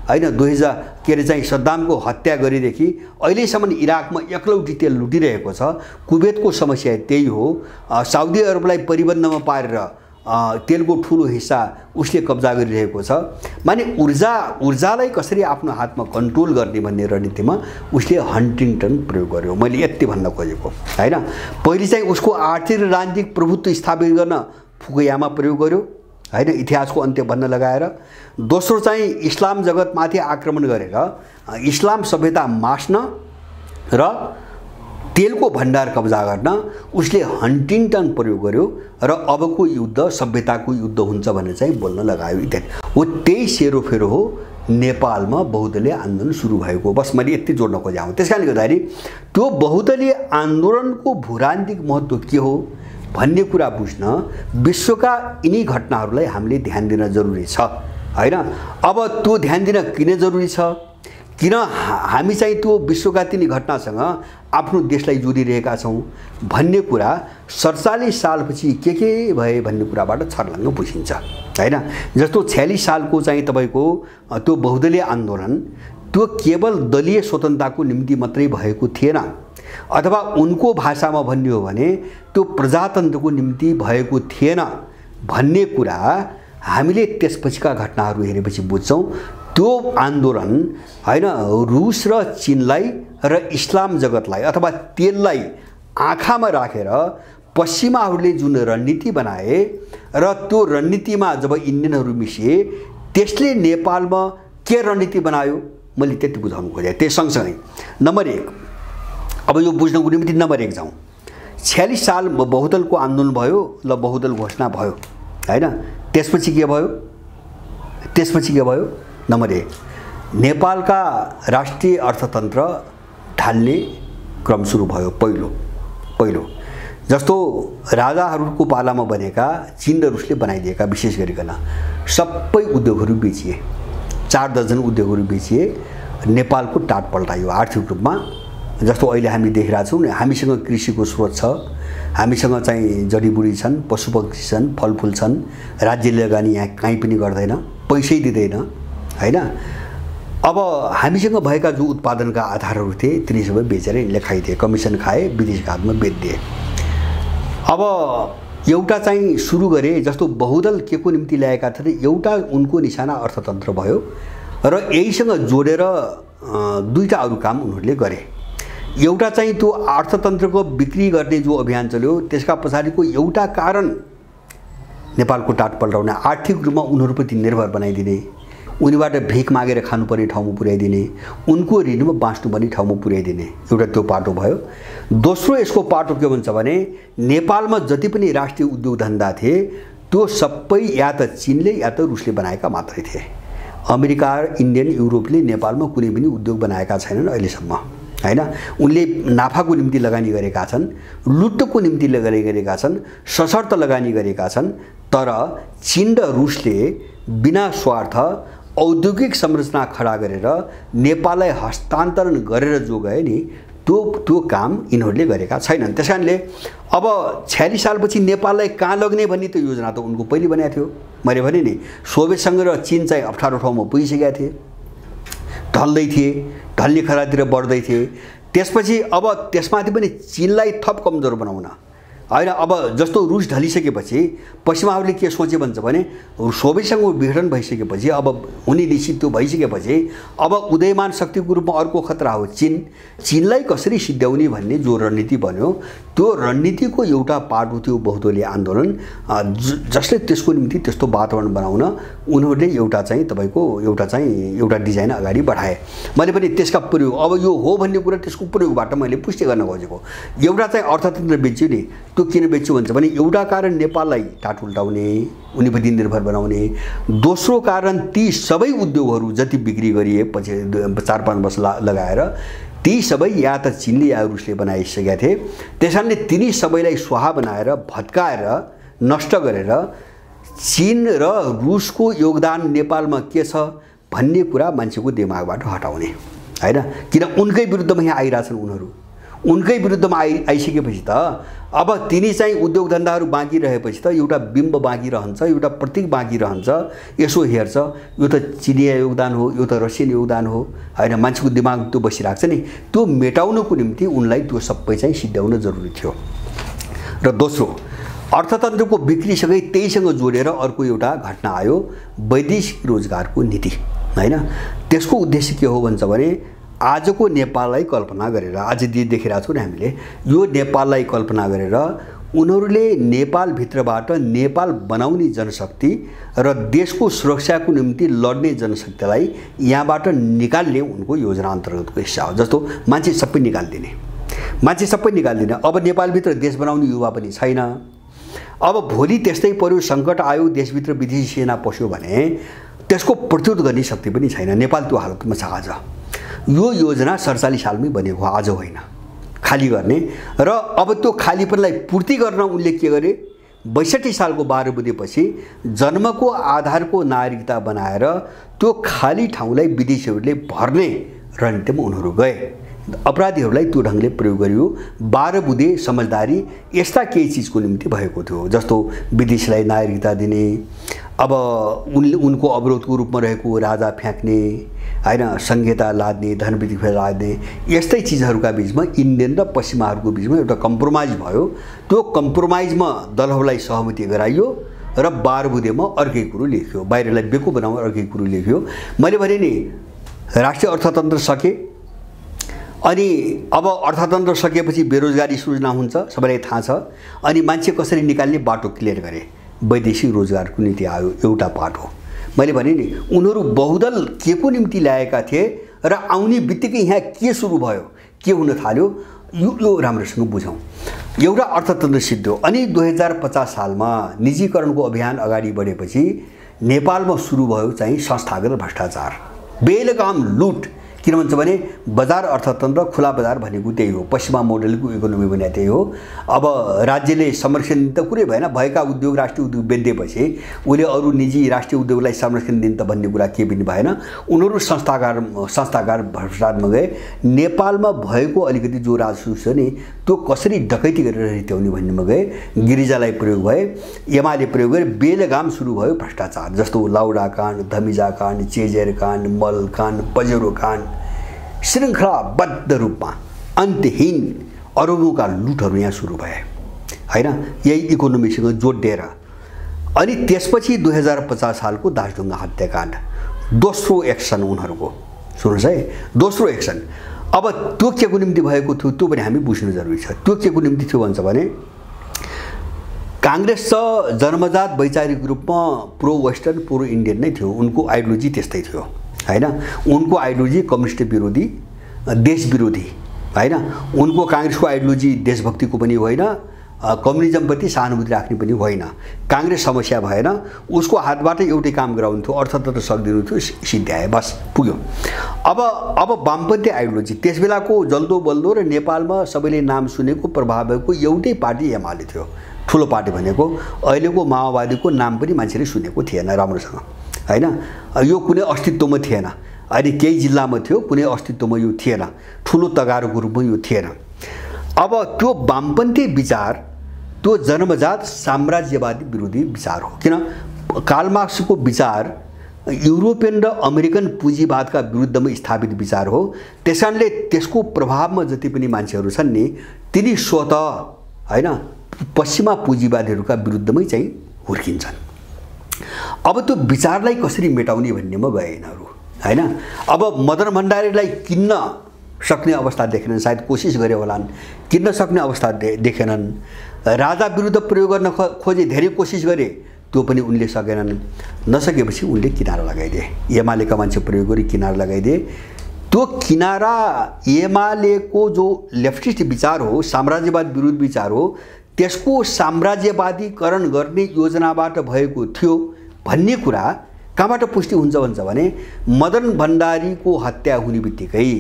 हैन, 2000 के अरे चाहिँ सद्दामको हत्या गरेदेखि अहिलेसम्म इराकमा एकलौटी तेल लुटिरहेको छ। कुवेतको समस्या त्यही हो, साउदी अरबलाई परिबन्धमा पारेर तेलको ठुलो हिस्सा उसले कब्जा गरिरहेको छ। माने ऊर्जालाई कसरी आफ्नो हातमा कन्ट्रोल गर्ने भन्ने रणनीतिमा उसले हन्टिङटन प्रयोग गर्यो। मैले यति भन्न खोजेको हैन। पहिले चाहिँ उसको आर्थिक र राजनीतिक प्रभुत्व स्थापित गर्न फुकुयामा प्रयोग गर्यो हैन, इतिहासको अन्त्य भन्न लगाएर। दोस्रो चाहिँ इस्लाम जगतमाथि आक्रमण गरेर इस्लाम सभ्यता मास्न र तेलको भण्डार कब्जा गर्न उसले हन्टिङटन प्रयोग गर्यो र अबको युद्ध सभ्यताको युद्ध हुन्छ भनेर चाहिँ बोल्न लगायो इत्यादि। हो त्यही सेरोफेरो हो नेपालमा बहुदलीय आन्दोलन सुरु भएको। बस मैले यति जोड्न खोजेँ। त्यसकारणले गर्दाखेरि त्यो बहुदलीय आन्दोलनको भूराजनीतिक महत्त्व के हो भन्ने कुरा बुझ्न विश्वका यिनी घटनाहरूलाई हामीले ध्यान दिन जरुरी छ हैन। अब त्यो ध्यान दिन किन जरुरी छ, किन हामी चाहिँ त्यो विश्वका तिनी घटनासँग आफ्नो देशलाई जोडिरहेका छौँ भन्ने कुरा 47 सालपछि के भए भन्ने कुराबाट छर्लङ्ग बुझिन्छ हैन। जस्तो 46 सालको चाहिँ तपाईको त्यो बहुदलीय आन्दोलन त्यो केवल दलीय स्वतन्त्रताको निम्ति मात्रै भएको थिएन, अथवा उनको भाषामा भन्ने हो भने त्यो प्रजातन्त्रको निम्ति भएको थिएन भन्ने कुरा हामीले त्यसपछिका घटनाहरू हेरेपछि बुझ्छौँ। त्यो आन्दोलन हैन रुस र चीनलाई र इस्लाम जगतलाई अथवा त्यसलाई आँखामा राखेर पश्चिमाहरूले जुन रणनीति बनाए र त्यो रणनीतिमा जब इन्डियनहरू मिसिए त्यसले नेपालमा के रणनीति बनायो मैले त्यति बुझाउनु खोजेँ। त्यस सँगसँगै नम्बर 1 अब यो बुझ्नको निम्ति नम्बर 1 जाउँ। 46 साल बहुदलको आन्दोलन भयो, ल बहुदल घोषणा भयो हैन, त्यसपछि के भयो? नम्बर 1 नेपालका राष्ट्रिय अर्थतन्त्र ढाल्ने क्रम सुरु भयो। पहिलो जस्तो राजाहरूको पालामा बनेका चीन र रुसले बनाइदिएका विशेष गरिकन सबै उद्योगहरू बेचिए, 4 दर्जन उद्योगहरू बेचिए। नेपालको टाट पल्टायो आर्थिक रूपमा। जस्तो अहिले हामी देखिरहेका छौँ, हामीसँग कृषिको स्रोत छ, हामीसँग चाहिँ जडीबुटी छन्, पशुपक्षी छन्, फलफुल छन्, राज्यले लगानी यहाँ कहीँ पनि गर्दैन, पैसै दिँदैन हैन। अब हामीसँग भएका जो उत्पादनका आधारहरू थिए तिनी सबै बेचेर यिनले खाइदिए, कमिसन खाए, विदेशीको हातमा बेचिदिए। अब एउटा चाहिँ सुरु गरे जस्तो बहुदल के को निम्ति ल्याएका थिए, एउटा उनको निशाना अर्थतन्त्र भयो र यहीसँग जोडेर दुईटा अरू काम उनीहरूले गरे। एउटा चाहिँ त्यो अर्थतन्त्रको बिक्री गर्ने जो अभियान चल्यो त्यसका पछाडिको एउटा कारण नेपालको टाट पल्टाउने, आर्थिक रूपमा उनीहरूप्रति निर्भर बनाइदिने, उनीबाट भिख मागेर खानुपर्ने ठाउँमा पुर्याइदिने, उनको ऋणमा बाँच्नुपर्ने ठाउँमा पुर्याइदिने, एउटा त्यो पाटो भयो। दोस्रो यसको पाटो के भन्छ भने नेपालमा जति पनि राष्ट्रिय उद्योग धन्दा थिए त्यो सबै या त चीनले या त रुसले बनाएका मात्रै थिए। अमेरिका, इन्डियन, युरोपले नेपालमा कुनै पनि उद्योग बनाएका छैनन् अहिलेसम्म हैन। उनले नाफाको निम्ति लगानी गरेका छन्, लुट्टको निम्ति लगानी गरेका छन्, सशर्त लगानी गरेका छन्। तर चीन र रुसले बिना स्वार्थ औद्योगिक संरचना खडा गरेर नेपाललाई हस्तान्तरण गरेर जो गए नि त्यो काम यिनीहरूले गरेका छैनन्। त्यसकारणले अब 46 सालपछि नेपाललाई कहाँ लग्ने भन्ने त योजना त उनको पहिले बनाएको थियो। मैले भने नि सोभियतसँग र चीन चाहिँ अप्ठ्यारो ठाउँमा पुगिसकेका थिए, ढल्दै थिए, ढल्ने खरातिर बढ्दै थिए। त्यसपछि अब त्यसमाथि पनि चीनलाई थप कमजोर बनाउन हैन। अब जस्तो रुस ढलिसकेपछि पश्चिमाहरूले के सोचे भन्छ भने सोभियतसँग विघटन भइसकेपछि अब हुने निश्चित त्यो भइसकेपछि अब उदयमान शक्तिको रूपमा अर्को खतरा हो चीनलाई कसरी सिद्ध्याउने भन्ने जो रणनीति बन्यो त्यो रणनीतिको एउटा पाटो थियो बहुदलीय आन्दोलन, जसले त्यसको निम्ति त्यस्तो वातावरण बनाउन उनीहरूले एउटा डिजाइन अगाडि बढाए। मैले पनि त्यसका प्रयोग अब यो हो भन्ने कुरा त्यसको प्रयोगबाट मैले पुष्टि गर्न खोजेको। एउटा चाहिँ अर्थतन्त्र बेच्यो नि, त्यो किन बेच्यो भन्छ भने एउटा कारण नेपाललाई टाट उल्टाउने, उनीप्रति निर्भर बनाउने। दोस्रो कारण ती सबै उद्योगहरू जति बिक्री गरिए पछि 4-5 वर्ष लगाएर ती सबै या त चीनले या रुसले बनाइसकेका थिए। त्यसैले तिनी सबैलाई स्वाहा बनाएर भत्काएर नष्ट गरेर चीन र रुसको योगदान नेपालमा के छ भन्ने कुरा मान्छेको दिमागबाट हटाउने हैन। किन उनकै विरुद्धमा यहाँ आइरहेछन् उनीहरू, उनकै विरुद्धमा आइसकेपछि त अब तिनी चाहिँ उद्योग धन्दाहरू बाँकी रहेपछि त एउटा बिम्ब बाँकी रहन्छ, एउटा प्रतीक बाँकी रहन्छ। यसो हेर्छ यो त चिनिया योगदान हो, यो त रसियन योगदान हो हैन। मान्छेको दिमाग त्यो बसिरहेको छ नि, त्यो मेटाउनको निम्ति उनलाई त्यो सबै चाहिँ सिद्ध्याउन जरुरी थियो। र दोस्रो अर्थतन्त्रको बिक्रीसँगै त्यहीसँग जोडेर अर्को एउटा घटना आयो, वैदेशिक रोजगारको नीति हैन। त्यसको उद्देश्य के हो भन्छ भने आजको नेपाललाई कल्पना गरेर, आज देखिरहेको छौँ हामीले यो नेपाललाई कल्पना गरेर उनीहरूले नेपालभित्रबाट नेपाल बनाउने जनशक्ति र देशको सुरक्षाको निम्ति लड्ने जनशक्तिलाई यहाँबाट निकाल्ने उनको योजना अन्तर्गतको हिस्सा हो। जस्तो मान्छे सबै निकाल्दिने, अब नेपालभित्र देश बनाउने युवा पनि छैन। अब भोलि त्यस्तै पर्यो, सङ्कट आयो, देशभित्र विदेशी सेना पस्यो भने त्यसको प्रतिरोध गर्ने शक्ति पनि छैन। नेपाल त्यो हालतमा छ आज। यो योजना 47 सालमै बनेको, आज होइन, खाली गर्ने। र अब त्यो खालीपनलाई पूर्ति गर्न उनले के गरे, 62 सालको 12 बुधेपछि जन्मको आधारको नागरिकता बनाएर त्यो खाली ठाउँलाई विदेशीहरूले भर्ने रणनीतिमा उनीहरू गए। अपराधीहरूलाई त्यो ढङ्गले प्रयोग गरियो। 12 बुँदे समझदारी यस्ता केही चिजको निम्ति भएको थियो, जस्तो विदेशीलाई नागरिकता दिने, अब उनको अवरोधको रूपमा रहेको राजा फ्याँक्ने हैन, संहिता लाद्ने, धनविधि लाद्ने, यस्तै चिजहरूका बीचमा इन्डियन र पश्चिमाहरूको बीचमा एउटा कम्प्रोमाइज भयो। त्यो कम्प्रोमाइजमा दलहरूलाई सहमति गराइयो र 12 बुँदेमा अर्कै कुरो लेख्यो, बाहिरलाई बेको बनाउन अर्कै कुरो लेख्यो। मैले भने नि राष्ट्रिय अर्थतन्त्र सके, अनि अब अर्थतन्त्र सकेपछि बेरोजगारी सृजना हुन्छ, सबैलाई थाहा छ। अनि मान्छे कसरी निकाल्ने बाटो क्लियर गरे, वैदेशिक रोजगारको नीति आयो, एउटा बाटो। मैले भने नि उनीहरू बहुदल के को निम्ति ल्याएका थिए र आउने बित्तिकै यहाँ के सुरु भयो, के हुन थाल्यो, यो राम्रोसँग बुझौँ। एउटा अर्थतन्त्र सिद्धियो। अनि 2050 सालमा निजीकरणको अभियान अगाडि बढेपछि नेपालमा सुरु भयो चाहिँ संस्थागत भ्रष्टाचार, बेलगाम लुट। किन भन्छ भने बजार अर्थतन्त्र, खुला बजार भनेको त्यही हो, पश्चिमा मोडलको इकोनोमी भने त्यही हो। अब राज्यले संरक्षण दिन त कुरै भएन, भएका उद्योग राष्ट्रिय उद्योग बेच्देपछि उसले अरू निजी राष्ट्रिय उद्योगलाई संरक्षण दिन त भन्ने कुरा केही पनि भएन। उनीहरू संस्थाकार भ्रष्टाचारमा गए। नेपालमा भएको अलिकति जो राजस्व छ नि त्यो कसरी डकैती गरेर रित्याउने भन्नेमा गए, गिरिजालाई प्रयोग भए, एमाले प्रयोग गरे, बेलगाम सुरु भयो भ्रष्टाचार। जस्तो लाउडा काण्ड, धमिजा काण्ड, चेजेर काण्ड, मल काण्ड, पजेरो काण्ड, श्रृङ्खलाबद्ध रूपमा अन्त्यहीन अरबौँका लुटहरू यहाँ सुरु भए हैन, यही इकोनोमीसँग जोडिएर। अनि त्यसपछि 2050 सालको दासढुङ्गा हत्याकाण्ड, दोस्रो एक्सन उनीहरूको। सुन्नुहोस् है, दोस्रो एक्सन। अब त्यो के को निम्ति भएको थियो त्यो पनि हामी बुझ्नु जरुरी छ। त्यो के को निम्ति थियो भन्छ भने कांग्रेस त जन्मजात वैचारिक रूपमा प्रो वेस्टर्न, प्रो इन्डियन नै थियो, उनको आइडियोलोजी त्यस्तै थियो हैन। उनको आइडियोलोजी कम्युनिस्ट विरोधी, देश विरोधी हैन। उनको कांग्रेसको आइडियोलोजी देशभक्तिको पनि होइन, कम्युनिजमप्रति सहानुभूति राख्ने पनि होइन। कांग्रेस समस्या भएन, उसको हातबाट एउटै काम गराउन्थ्यो, अर्थतन्त्र सक्दिनु थियो, सिद्ध्याए, बस पुग्यो। अब वामपन्थी आइडियोलोजी, त्यसबेलाको जल्दो बल्दो र नेपालमा सबैले नाम सुनेको प्रभाव भएको एउटै पार्टी एमाले थियो, ठुलो पार्टी भनेको। अहिलेको माओवादीको नाम पनि मान्छेले सुनेको थिएन राम्रोसँग हैन, यो कुनै अस्तित्वमा थिएन। अहिले केही जिल्लामा थियो, कुनै अस्तित्वमा यो थिएन, ठुलो तगारोको रूपमा यो थिएन। अब त्यो वामपन्थी विचार त्यो जन्मजात साम्राज्यवादी विरोधी विचार हो। किन कार्ल मार्क्सको विचार युरोपियन र अमेरिकन पुँजीवादका विरुद्धमा स्थापित विचार हो। त्यसकारणले त्यसको प्रभावमा जति पनि मान्छेहरू छन् नि तिनी स्वतः हैन पश्चिमा पुँजीवादीहरूका विरुद्धमै चाहिँ हुर्किन्छन्। अब त्यो विचारलाई कसरी मेटाउने भन्नेमा गए यिनीहरू हैन। अब मदन भण्डारीलाई किन्न सक्ने अवस्था देखेनन्, सायद कोसिस गरे होलान्, किन्न सक्ने अवस्था देखेनन्। राजा विरुद्ध प्रयोग गर्न खोजे, धेरै कोसिस गरे, त्यो पनि उनले सकेनन्। नसकेपछि उनले किनारा लगाइदिए, एमालेका मान्छे प्रयोग गरी किनारा लगाइदिए। त्यो किनारा एमालेको जो लेफ्टिस्ट विचार हो, साम्राज्यवाद विरुद्ध विचार हो, त्यसको साम्राज्यवादीकरण गर्ने योजनाबाट भएको थियो भन्ने कुरा कहाँबाट पुष्टि हुन्छ भन्छ भने मदन भण्डारीको हत्या हुने बित्तिकै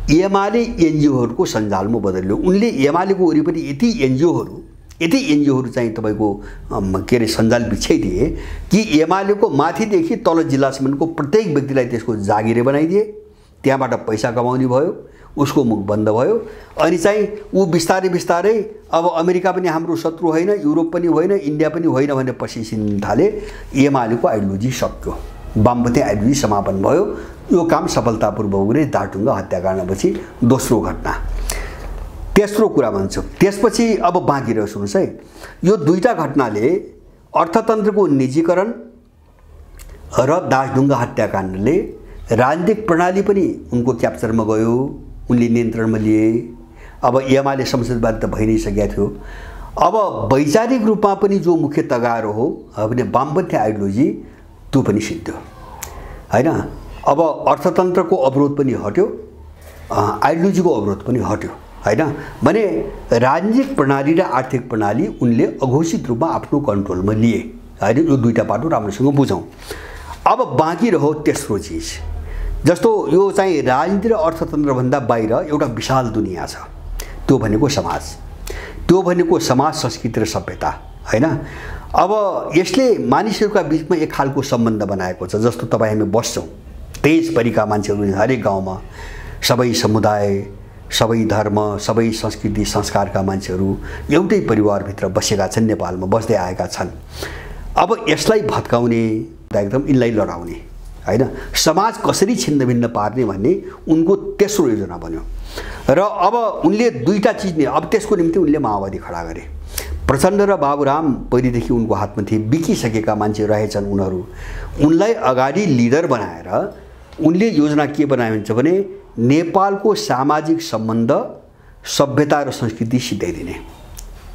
एमाले एनजिओहरूको सञ्जालमा बदल्यो। उनले एमालेको वरिपरि यति एनजिओहरू चाहिँ तपाईँको के अरे सञ्जाल बिछाइदिए कि एमालेको माथिदेखि तल जिल्लासम्मको प्रत्येक व्यक्तिलाई त्यसको जागिरे बनाइदिए। त्यहाँबाट पैसा कमाउने भयो, उसको मुख बन्द भयो। अनि चाहिँ ऊ बिस्तारै बिस्तारै अब अमेरिका पनि हाम्रो शत्रु होइन, युरोप पनि होइन, इन्डिया पनि होइन भने पसिसिन थाले। एमालेको आइडियोलोजी सक्यो, वामपन्थी आइडियोलोजी समापन भयो। यो काम सफलतापूर्वक गरे दासढुङ्गा हत्याकाण्डपछि दोस्रो घटना। तेस्रो कुरा भन्छु, त्यसपछि अब बाँकी रह्यो। सुन्नुहोस् है, यो दुईटा घटनाले अर्थतन्त्रको निजीकरण र दासढुङ्गा हत्याकाण्डले राजनीतिक प्रणाली पनि उनको क्याप्चरमा गयो, उनले नियन्त्रणमा लिए। अब एमाले संसदवाद त भइ नै सकेको थियो। अब वैचारिक रूपमा पनि जो मुख्य तगारो हो भने वामपन्थी आइडियोलोजी, त्यो पनि सिद्ध्यो हैन। अब अर्थतन्त्रको अवरोध पनि हट्यो, आइडियोलोजीको अवरोध पनि हट्यो हैन। भने राजनीतिक प्रणाली र आर्थिक प्रणाली उनले अघोषित रूपमा आफ्नो कन्ट्रोलमा लिए हैन। यो दुईटा पाटो राम्रोसँग बुझौँ। अब बाँकी रह्यो तेस्रो चिज, जस्तो यो चाहिँ राजनीति र अर्थतन्त्रभन्दा बाहिर एउटा विशाल दुनियाँ छ, त्यो भनेको समाज, त्यो भनेको समाज, संस्कृति र सभ्यता हैन। अब यसले मानिसहरूका बिचमा एक खालको सम्बन्ध बनाएको छ। जस्तो तपाईँ हामी बस्छौँ, देशभरिका मान्छेहरू हरेक गाउँमा, सबै समुदाय सबै धर्म सबै संस्कृति संस्कारका मान्छेहरू एउटै परिवारभित्र बसेका छन्, नेपालमा बस्दै आएका छन्। अब यसलाई भत्काउने एकदम यिनलाई लडाउने हैन, समाज कसरी छिन्नभिन्न पार्ने भन्ने उनको तेस्रो योजना बन्यो। र अब उनले दुईटा चिज नै, अब त्यसको निम्ति उनले माओवादी खडा गरे। प्रचण्ड र बाबुराम पहिलेदेखि उनको हातमा थिए, बिकिसकेका मान्छे रहेछन् उनीहरू। उनलाई अगाडि लिडर बनाएर उनले योजना के बनाए हुन्छ भने नेपालको सामाजिक सम्बन्ध सभ्यता र संस्कृति सिद्धाइदिने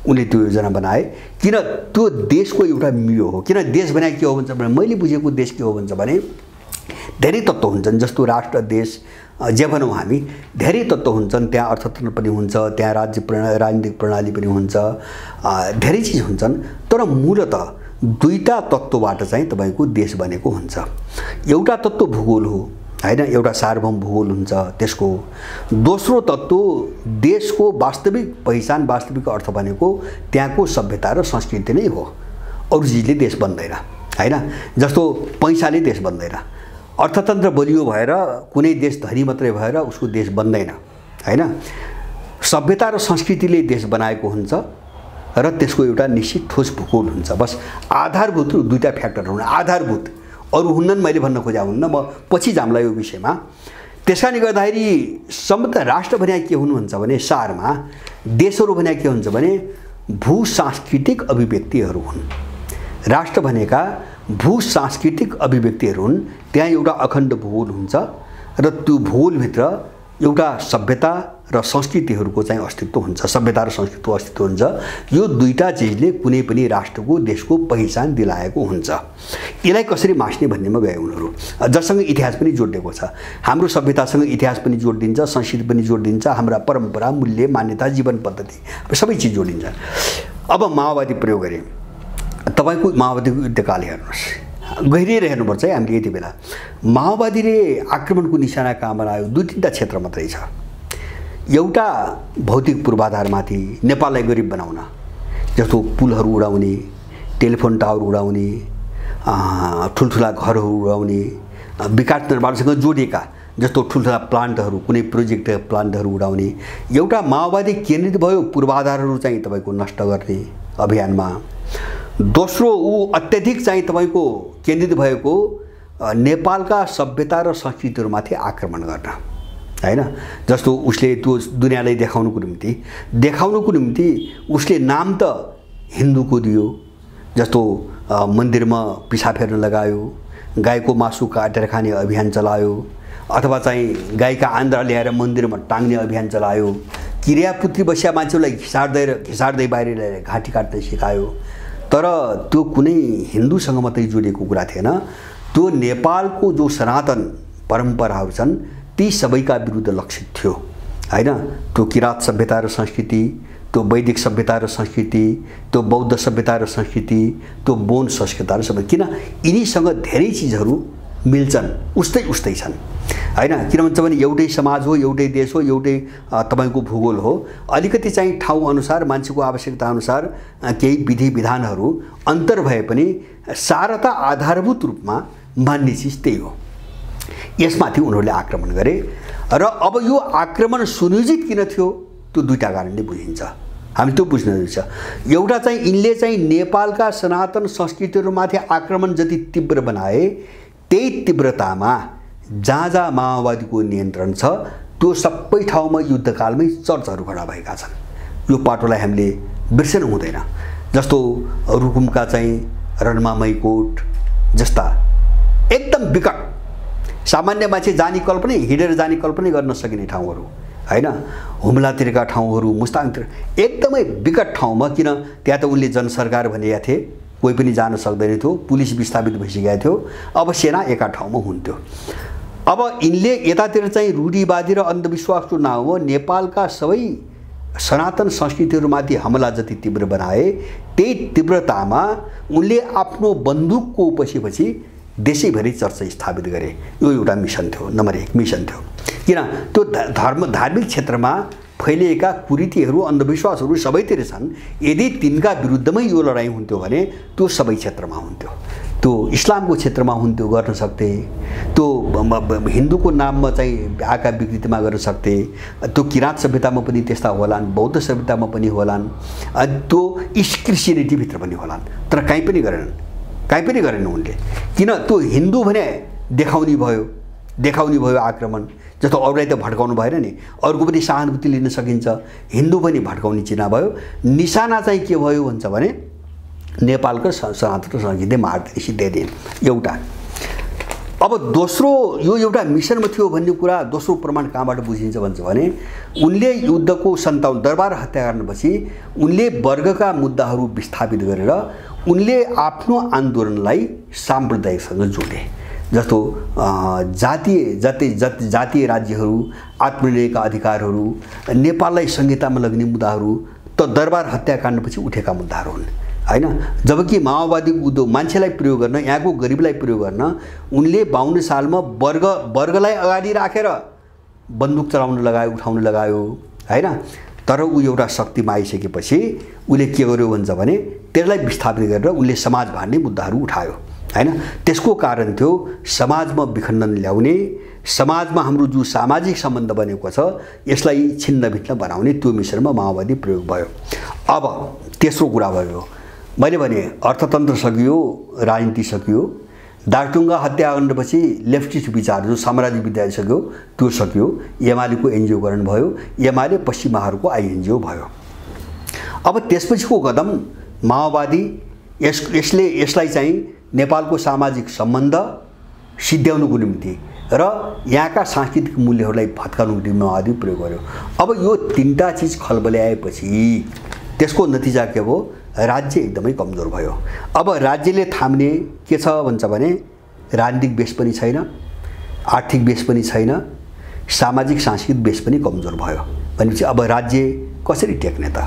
उनले त्यो योजना बनाए। किन त्यो देशको एउटा मियो हो। किन देश बनाए के हो भन्छ भने, मैले बुझेको देश के हो भन्छ भने धेरै तत्त्व हुन्छन्, जस्तो राष्ट्र देश जे भनौँ हामी, धेरै तत्त्व हुन्छन्। त्यहाँ अर्थतन्त्र पनि हुन्छ, त्यहाँ राजनीतिक प्रणाली पनि हुन्छ, धेरै चिज हुन्छन्। तर मूलतः दुईटा तत्त्वबाट चाहिँ तपाईको देश बनेको हुन्छ। एउटा तत्त्व भूगोल हो हैन, एउटा सार्वभौम भूगोल हुन्छ त्यसको। दोस्रो तत्त्व देशको वास्तविक पहिचान, वास्तविक अर्थ भनेको त्यहाँको सभ्यता र संस्कृति नै हो। अरू चिजले देश बन्दैन हैन। जस्तो पैसाले देश बन्दैन, अर्थतन्त्र बलियो भएर कुनै देश धनी मात्रै भएर उसको देश बन्दैन हैन। सभ्यता र संस्कृतिले देश बनाएको हुन्छ र त्यसको एउटा निश्चित ठोस भूगोल हुन्छ। बस आधारभूत दुईटा फ्याक्टरहरू हुन्, आधारभूत, अरू हुन्नन्। मैले भन्न खोजा हुन्न, म पछि जाम्ला यो विषयमा। त्यसकारणले गर्दाखेरि सम्बन्ध राष्ट्र भने के हुनुहुन्छ भने सारमा देशहरू भने के हुन्छ भने भू-सांस्कृतिक अभिव्यक्तिहरू हुन्। राष्ट्र भनेका भू-सांस्कृतिक अभिव्यक्तिहरू हुन्। त्यहाँ एउटा अखण्ड भूगोल हुन्छ र त्यो भूगोलभित्र एउटा सभ्यता र संस्कृतिहरूको चाहिँ अस्तित्व हुन्छ, सभ्यता र संस्कृतिको अस्तित्व हुन्छ। यो दुईटा चिजले कुनै पनि राष्ट्रको देशको पहिचान दिलाएको हुन्छ। यसलाई कसरी मास्ने भन्नेमा गए उनीहरू, जससँग इतिहास पनि जोडिएको छ। हाम्रो सभ्यतासँग इतिहास पनि जोडिन्छ, संस्कृति पनि जोडिन्छ, हाम्रा परम्परा, मूल्य, मान्यता, जीवन पद्धति सबै चिज जोडिन्छ। अब माओवादी प्रयोग गरे। तपाईको माओवादीको युद्धकाल हेर्नुहोस्, गहिरिएर हेर्नुपर्छ है हामीले। यति बेला माओवादीले आक्रमणको निशाना कहाँ बनायो? दुई तीनटा क्षेत्र मात्रै छ। एउटा भौतिक पूर्वाधारमाथि नेपाललाई गरिब बनाउन, जस्तो पुलहरू उडाउने, टेलिफोन टावर उडाउने, ठुल्ठुला घरहरू उडाउने, विकास निर्माणसँग जोडिएका जस्तो ठुल्ठुला प्लान्टहरू, कुनै प्रोजेक्ट प्लान्टहरू उडाउने। एउटा माओवादी केन्द्रित भयो पूर्वाधारहरू चाहिँ तपाईको नष्ट गर्ने अभियानमा। दोस्रो ऊ अत्यधिक चाहिँ तपाईको केन्द्रित भएको नेपालका सभ्यता र संस्कृतिहरूमाथि आक्रमण गर्न हैन। जस्तो उसले त्यो दुनियाँलाई देखाउनुको निम्ति उसले नाम त हिन्दूको दियो, जस्तो मन्दिरमा पिसाब फेर्न लगायो, गाईको मासु काटेर खाने अभियान चलायो, अथवा चाहिँ गाईका आन्द्रा ल्याएर मन्दिरमा टाङ्ने अभियान चलायो, किरियापुत्री बसिया मान्छेलाई घिसार्दै बाहिर ल्याएर घाँटी काट्न सिकायो। तर त्यो कुनै हिन्दूसँग मात्रै जोडिएको कुरा थिएन। त्यो नेपालको जो सनातन परम्पराहरू छन् ती सबैका विरुद्ध लक्षित थियो हैन। त्यो किराँत सभ्यता र संस्कृति, त्यो वैदिक सभ्यता र संस्कृति, त्यो बौद्ध सभ्यता र संस्कृति, त्यो बोन संस्कृति र सबै, किन यिनीसँग धेरै चिजहरू मिल्छन्, उस्तै छन् हैन। किन भन्छ भने एउटै समाज हो, एउटै देश हो, एउटै तपाईको भूगोल हो। अलिकति चाहिँ ठाउँ अनुसार, मान्छेको आवश्यकता अनुसार केही विधि विधानहरू अन्तर भए पनि सारता आधारभूत रूपमा मान्ने चिज त्यही हो। यसमाथि उनीहरूले आक्रमण गरे। र अब यो आक्रमण सुनियोजित किन थियो? त्यो दुईटा कारणले बुझिन्छ, हामी त्यो बुझ्न जरुरी छ। एउटा चाहिँ यिनले चाहिँ नेपालका सनातन संस्कृतिहरूमाथि आक्रमण जति तीव्र बनाए, त्यही तीव्रतामा जहाँ माओवादीको नियन्त्रण छ त्यो सबै ठाउँमा युद्धकालमै चर्चहरू खडा भएका छन्। यो पाटोलाई हामीले बिर्सनु हुँदैन। जस्तो रुकुमका चाहिँ रणमामैकोट जस्ता एकदम विकट, सामान्य मान्छे जाने कल्पना, हिँडेर जाने कल्पना गर्न सकिने ठाउँहरू हैन। हुम्लातिरका ठाउँहरू, मुस्ताङतिर एकदमै विकट ठाउँमा, किन त्यहाँ त उनले जनसरकार भनेका थिए, कोही पनि जान सक्दैन थियो, पुलिस विस्थापित भइसकेको थियो। अब सेना एका ठाउँमा हुन्थ्यो। अब यिनले यतातिर चाहिँ रूढिवादी र अन्धविश्वासको नाउँमा नेपालका सबै सनातन संस्कृतिहरूमाथि हमला जति तीव्र बनाए, त्यही तीव्रतामा उनले आफ्नो बन्दुकको पछि देशैभरि चर्च स्थापित गरे। यो एउटा मिसन थियो, नम्बर 1 मिसन थियो। किन त्यो धार्मिक क्षेत्रमा फैलिएका कुरीतिहरू, अन्धविश्वासहरू सबैतिर छन्। यदि तिनका विरुद्धमै यो लडाईँ हुन्थ्यो भने त्यो सबै क्षेत्रमा हुन्थ्यो। त्यो इस्लामको क्षेत्रमा हुन् त्यो गर्न सक्थे, त्यो हिन्दूको नाममा चाहिँ आका विकृतिमा गर्न सक्थे, त्यो किराँत सभ्यतामा पनि त्यस्ता होलान्, बौद्ध सभ्यतामा पनि होलान्, त्यो क्रिस्चियनिटीभित्र पनि होलान्, तर कहीँ पनि गरेन उनले। किन त्यो हिन्दू भने देखाउने भयो आक्रमण, जस्तो अरूलाई त भड्काउनु भएन नि, अरूको पनि सहानुभूति लिन सकिन्छ, हिन्दू पनि भड्काउने चिना भयो। निशाना चाहिँ के भयो भन्छ भने नेपालको सनातन संस्कृति मार्दै सिद्धाइदिए एउटा। अब दोस्रो यो एउटा मिसनमा थियो भन्ने कुरा दोस्रो प्रमाण कहाँबाट बुझिन्छ भन्छ भने उनले युद्धको 57 दरबार हत्याकाण्डपछि उनले वर्गका मुद्दाहरू विस्थापित गरेर उनले आफ्नो आन्दोलनलाई साम्प्रदायिकसँग जोडे। जस्तो जातीय राज्यहरू, आत्मनिर्णयका अधिकारहरू, नेपाललाई संहितामा लग्ने मुद्दाहरू त दरबार हत्याकाण्डपछि उठेका मुद्दाहरू हुन् हैन। जबकि माओवादीको उद्योग मान्छेलाई प्रयोग गर्न, यहाँको गरिबलाई प्रयोग गर्न उनले 52 सालमा वर्गलाई अगाडि राखेर बन्दुक उठाउन लगायो हैन। तर ऊ एउटा शक्तिमा आइसकेपछि उले के गर्यो भन्छ भने त्यसलाई विस्थापित गरेर उनले समाज भाड्ने मुद्दाहरू उठायो हैन। त्यसको कारण थियो समाजमा विखण्डन ल्याउने, समाजमा हाम्रो जो सामाजिक सम्बन्ध बनेको छ यसलाई छिन्नभिन्न बनाउने त्यो मिसनमा माओवादी प्रयोग भयो। अब तेस्रो कुरा भयो, मैले भने अर्थतन्त्र सकियो, राजनीति सकियो, दार्चुङका हत्याकाण्डपछि लेफ्टिस्ट विचार जो साम्राज्य विद्यार्थी सक्यो त्यो सक्यो, एमालेको एनजिओकरण भयो, एमाले पश्चिमाहरूको आइएनजिओ भयो। अब त्यसपछिको कदम माओवादी यसलाई चाहिँ नेपालको सामाजिक सम्बन्ध सिद्ध्याउनुको निम्ति र यहाँका सांस्कृतिक मूल्यहरूलाई भत्काउनुको निम्ति माओवादी प्रयोग गर्यो। अब यो तीनटा चीज खलबल्याएपछि त्यसको नतिजा के भयो, राज्य एकदमै कमजोर भयो। अब राज्यले थाम्ने के छ भन्छ भने राजनीतिक बेस पनि छैन, आर्थिक बेस पनि छैन, सामाजिक सांस्कृतिक बेस पनि कमजोर भयो भनेपछि अब राज्य कसरी टेक्ने त?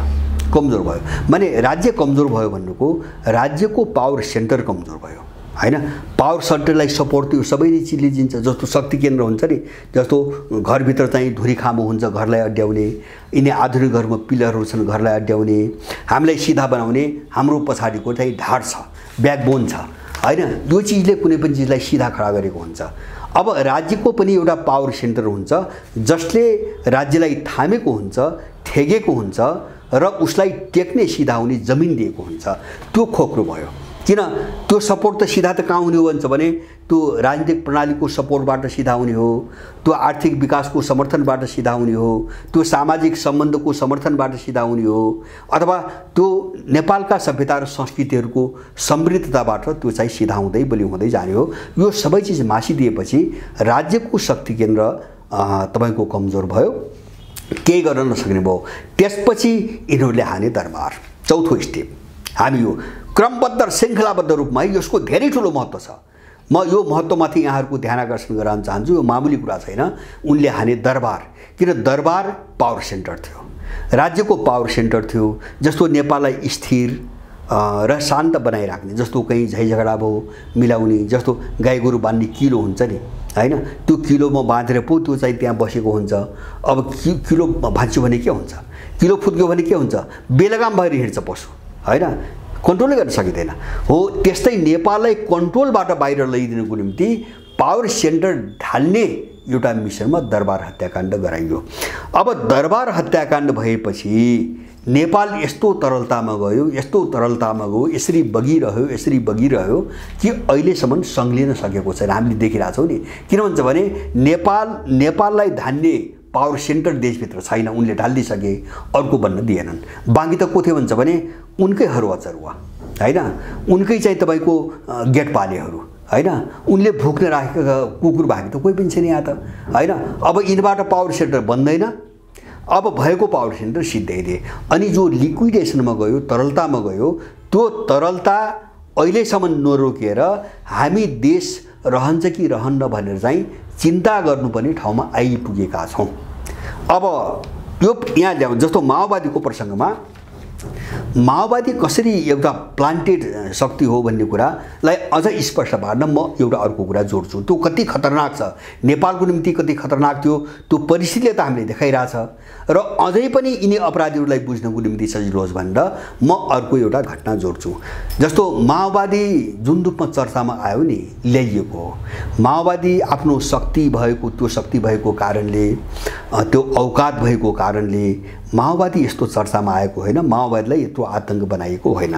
कमजोर भयो माने राज्य कमजोर भयो भन्नुको राज्यको पावर सेन्टर कमजोर भयो हैन। पावर सेन्टरलाई सपोर्ट त्यो सबै चिजले दिन्छ। जस्तो शक्ति केन्द्र हुन्छ नि, जस्तो घरभित्र चाहिँ धुरी खामो हुन्छ घरलाई अड्याउने, यिनी आधुनिक घरमा पिलरहरू छन् घरलाई अड्याउने, हामीलाई सिधा बनाउने हाम्रो पछाडिको चाहिँ ढाड छ, ब्याकबोन छ हैन। यो चिजले कुनै पनि चिजलाई सिधा खडा गरेको हुन्छ। अब राज्यको पनि एउटा पावर सेन्टर हुन्छ जसले राज्यलाई थामेको हुन्छ, ठेगेको हुन्छ र उसलाई टेक्ने सिधा हुने जमिन दिएको हुन्छ। त्यो खोक्रो भयो। किन? त्यो सपोर्ट त सिधा त कहाँ हुने हो भन्छ भने त्यो राजनीतिक प्रणालीको सपोर्टबाट सिधा हुने हो, त्यो आर्थिक विकासको समर्थनबाट सिधा हुने हो, त्यो सामाजिक सम्बन्धको समर्थनबाट सिधा हुने हो, अथवा त्यो नेपालका सभ्यता र संस्कृतिहरूको समृद्धताबाट त्यो चाहिँ सिधा हुँदै बलियो हुँदै जाने हो। यो सबै चिज मासिदिएपछि राज्यको शक्ति केन्द्र तपाईको कमजोर भयो, केही गर्न नसक्ने भयो। त्यसपछि यिनीहरूले हाने दरबार। चौथो स्टेप, हामी यो क्रमबद्ध र श्रृङ्खलाबद्ध रूपमा यसको धेरै ठुलो महत्त्व छ। म यो महत्त्वमाथि यहाँहरूको ध्यान आकर्षण गराउन चाहन्छु। यो मामुली कुरा छैन। उनले हाने दरबार, किन दरबार पावर सेन्टर थियो, राज्यको पावर सेन्टर थियो, जस्तो नेपाललाई स्थिर र शान्त बनाइराख्ने, जस्तो कहीँ झैझगडा भयो मिलाउने, जस्तो गाई गोरु बाँध्ने किलो हुन्छ नि हैन, त्यो किलोमा बाँधेर पो त्यो चाहिँ त्यहाँ बसेको हुन्छ। अब किलो भाँच्यो भने के हुन्छ, किलो फुत्क्यो भने के हुन्छ, बेलगाम भएर हिँड्छ पशु हैन, कन्ट्रोलै गर्न सकिँदैन। हो त्यस्तै नेपाललाई कन्ट्रोलबाट बाहिर लैदिनुको निम्ति पावर सेन्टर ढाल्ने एउटा मिसनमा दरबार हत्याकाण्ड गराइयो। अब दरबार हत्याकाण्ड भएपछि नेपाल यस्तो तरलतामा गयो, यसरी बगिरह्यो कि अहिलेसम्म सङ्लिन सकेको छैन। हामीले देखिरहेछौँ नि। किन भन्छ भने नेपाललाई धान्ने पावर सेन्टर देशभित्र छैन, उनले ढालिदिइसके, अर्को बन्न दिएनन्। बाँकी त को थियो भन्छ भने उनकै हरुवा हैन, उनकै चाहिँ तपाईको गेटपालेहरू हैन, उनले भुक्न राखेका कुकुर बाहेक त कोही पनि छैन यहाँ त हैन। अब यिनबाट पावर सेन्टर बन्दैन, अब भएको पावर सेन्टर सिद्ध्याइदिए। अनि जो लिक्विडेसनमा गयो, तरलतामा गयो, त्यो तरलता अहिलेसम्म नरोकेर हामी देश रहन्छ कि रहन्न भनेर चाहिँ चिन्ता गर्नुपर्ने ठाउँमा आइपुगेका छौँ। अब यो यहाँ ल्याउँ, जस्तो माओवादीको प्रसङ्गमा माओवादी कसरी एउटा प्लान्टेड शक्ति हो भन्ने कुरालाई अझ स्पष्ट पार्न म एउटा अर्को कुरा जोड्छु। त्यो कति खतरनाक छ, नेपालको निम्ति कति खतरनाक थियो त्यो परिस्थितिले त हामीले देखाइरहेछ र अझै पनि यिनी अपराधीहरूलाई बुझ्नको निम्ति सजिलो होस् भनेर म अर्को एउटा घटना जोड्छु। जस्तो माओवादी जुन रूपमा चर्चामा आयो नि, ल्याइएको हो। माओवादी आफ्नो शक्ति भएको, त्यो शक्ति भएको कारणले, त्यो औकात भएको कारणले माओवादी यस्तो चर्चामा आएको होइन, माओवादीलाई यत्रो आतंक बनाइएको होइन।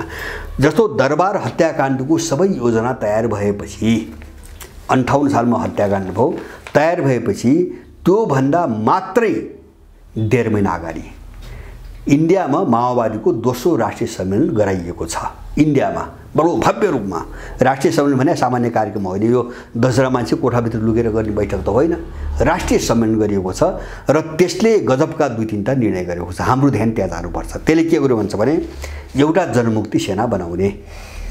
जस्तो दरबार हत्याकाण्डको सबै योजना तयार भएपछि 58 सालमा हत्याकाण्ड भयो, तयार भएपछि त्योभन्दा मात्रै 1.5 महिना अगाडि इन्डियामा माओवादीको दोस्रो राष्ट्रिय सम्मेलन गराइएको छ। इन्डियामा बडो भव्य रूपमा राष्ट्रिय सम्मेलन भने सामान्य कार्यक्रम होइन, यो 10 मान्छे कोठाभित्र लुकेर गर्ने बैठक त होइन, राष्ट्रिय सम्मेलन गरिएको छ र त्यसले गजबका 2-3टा निर्णय गरेको छ। हाम्रो ध्यान त्यहाँ जानुपर्छ। त्यसले के गर्यो भन्छ भने एउटा जनमुक्ति सेना बनाउने।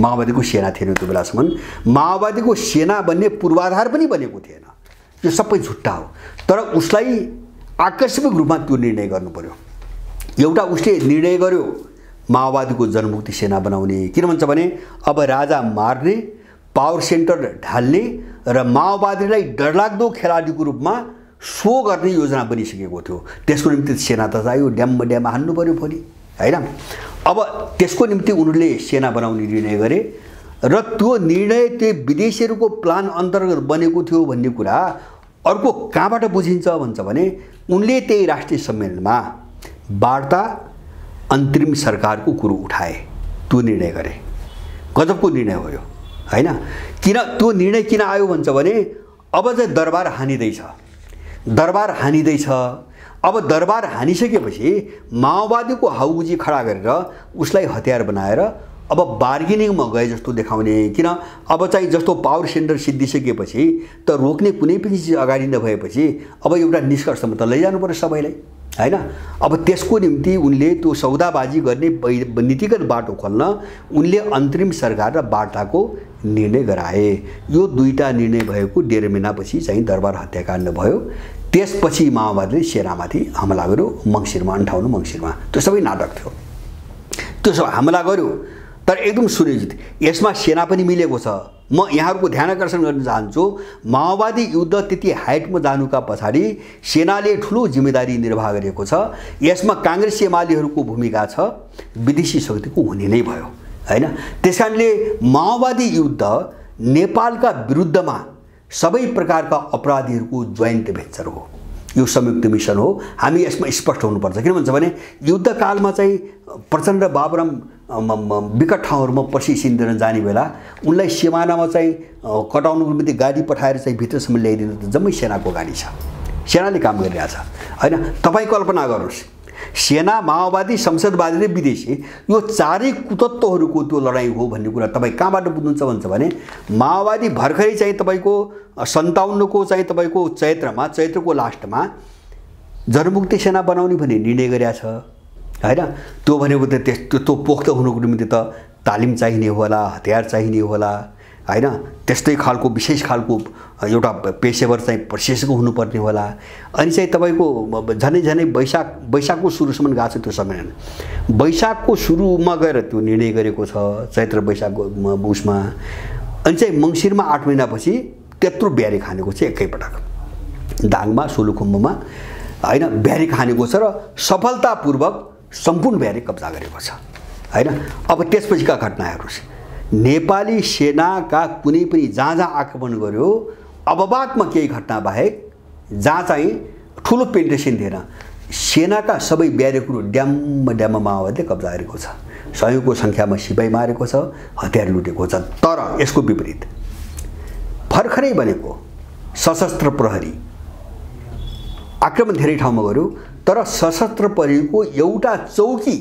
माओवादीको सेना थिएन त्यो बेलासम्म, माओवादीको सेना बन्ने पूर्वाधार पनि बनेको थिएन। यो सबै झुट्टा हो, तर उसलाई आकस्मिक रूपमा त्यो निर्णय गर्नु पर्यो। एउटा उसले निर्णय गर्यो माओवादीको जनमुक्ति सेना बनाउने। किन भन्छ भने अब राजा मार्ने, पावर सेन्टर ढाल्ने र माओवादीलाई डरलाग्दो खेलाडीको रूपमा सो गर्ने योजना बनिसकेको थियो। त्यसको निम्ति सेना त चाहियो, ड्याममा हान्नु पर्यो फेरि हैन। अब त्यसको निम्ति उनीहरूले सेना बनाउने निर्णय गरे र त्यो निर्णय त्यो विदेशीहरूको प्लान अन्तर्गत बनेको थियो भन्ने कुरा अर्को कहाँबाट बुझिन्छ भन्छ भने उनले त्यही राष्ट्रिय सम्मेलनमा वार्ता अन्तरिम सरकारको कुरो उठाए, त्यो निर्णय गरे। गजबको निर्णय हो यो हैन। किन त्यो निर्णय किन आयो भन्छ भने अब चाहिँ दरबार हानिँदैछ, दरबार हानिँदैछ। अब दरबार हानिसकेपछि माओवादीको हाउगुजी खडा गरेर उसलाई हतियार बनाएर अब बार्गेनिङमा गए जस्तो देखाउने। किन अब चाहिँ जस्तो पावर सेन्टर सिद्धिसकेपछि त रोक्ने कुनै पनि चिज अगाडि नभएपछि अब एउटा निष्कर्षमा त लैजानु पर्यो सबैलाई हैन। अब त्यसको निम्ति उनले त्यो सौदाबाजी गर्ने नीतिगत बाटो खोल्न उनले अन्तरिम सरकार र वार्ताको निर्णय गराए। यो 2टा निर्णय भएको 1.5 महिनापछि चाहिँ दरबार हत्याकाण्ड भयो। त्यसपछि माओवादीले सेनामाथि हमला गर्यो मङ्सिरमा, 58 मङ्सिरमा। त्यो सबै नाटक थियो, त्यो सब हमला गर्यो तर एकदम सुनिश्चित। यसमा सेना पनि मिलेको छ। म यहाँहरूको ध्यान आकर्षण गर्न चाहन्छु, माओवादी युद्ध त्यति हाइटमा जानुका पछाडि सेनाले ठुलो जिम्मेदारी निर्वाह गरेको छ। यसमा काङ्ग्रेस एमालेहरूको भूमिका छ, विदेशी शक्तिको हुने नै भयो हैन। त्यसकारणले माओवादी युद्ध नेपालका विरुद्धमा सबै प्रकारका अपराधीहरूको जोइन्ट भेन्चर हो, यो संयुक्त मिसन हो। हामी यसमा स्पष्ट हुनुपर्छ। किन भन्छ भने युद्धकालमा चाहिँ प्रचण्ड बाबुराम विकट ठाउँहरूमा पसिसिँदैन जाने बेला उनलाई सिमानामा चाहिँ कटाउनुको निम्ति गाडी पठाएर चाहिँ भित्रसम्म ल्याइदिनु त जम्मै सेनाको गाडी छ, सेनाले काम गरिरहेछ हैन। तपाईँ कल्पना गर्नुहोस्, सेना, माओवादी, संसदवादी र विदेशी, यो चारै कुतत्वहरूको त्यो लडाइँ हो भन्ने कुरा तपाईँ कहाँबाट बुझ्नुहुन्छ भन्छ भने माओवादी भर्खरै चाहिँ तपाईँको 57 को चाहिँ तपाईँको चैत्रको लास्टमा जनमुक्ति सेना बनाउने भन्ने निर्णय गरेको छ हैन। त्यो भनेको त त्यो पोख्त हुनुको निम्ति त तालिम चाहिने होला, हतियार चाहिने होला हैन। त्यस्तै खालको विशेष खालको एउटा पेशेवर चाहिँ प्रशिक्षक हुनुपर्ने होला। अनि चाहिँ तपाईँको झनै वैशाखको सुरुसम्म गएको छ त्यो सम्मेलन। वैशाखको सुरुमा गएर त्यो निर्णय गरेको छ, चैत्र वैशाखको उसमा। अनि चाहिँ मङ्सिरमा 8 महिनापछि त्यत्रो ब्यारी खानेको छ एकैपटक, दाङमा, सोलुखुम्बुमा हैन ब्यारी खानेको छ र सफलतापूर्वक सम्पूर्ण ब्यारी कब्जा गरेको छ हैन। अब त्यसपछिका घटना हेर्नुहोस्, नेपाली सेनाका कुनै पनि जहाँ आक्रमण गर्यो अबबादमा केही घटना बाहेक जहाँ चाहिँ ठुलो पेन्ट्रेसन थिएन, सेनाका सबै ब्यारेकहरू ड्याममा माओवादीले कब्जा गरेको छ। सयौंको सङ्ख्यामा सिपाही मारेको छ, हतियार लुटेको छ। तर यसको विपरीत भर्खरै बनेको सशस्त्र प्रहरी आक्रमण धेरै ठाउँमा गर्यो, तर सशस्त्र प्रहरीको एउटा चौकी,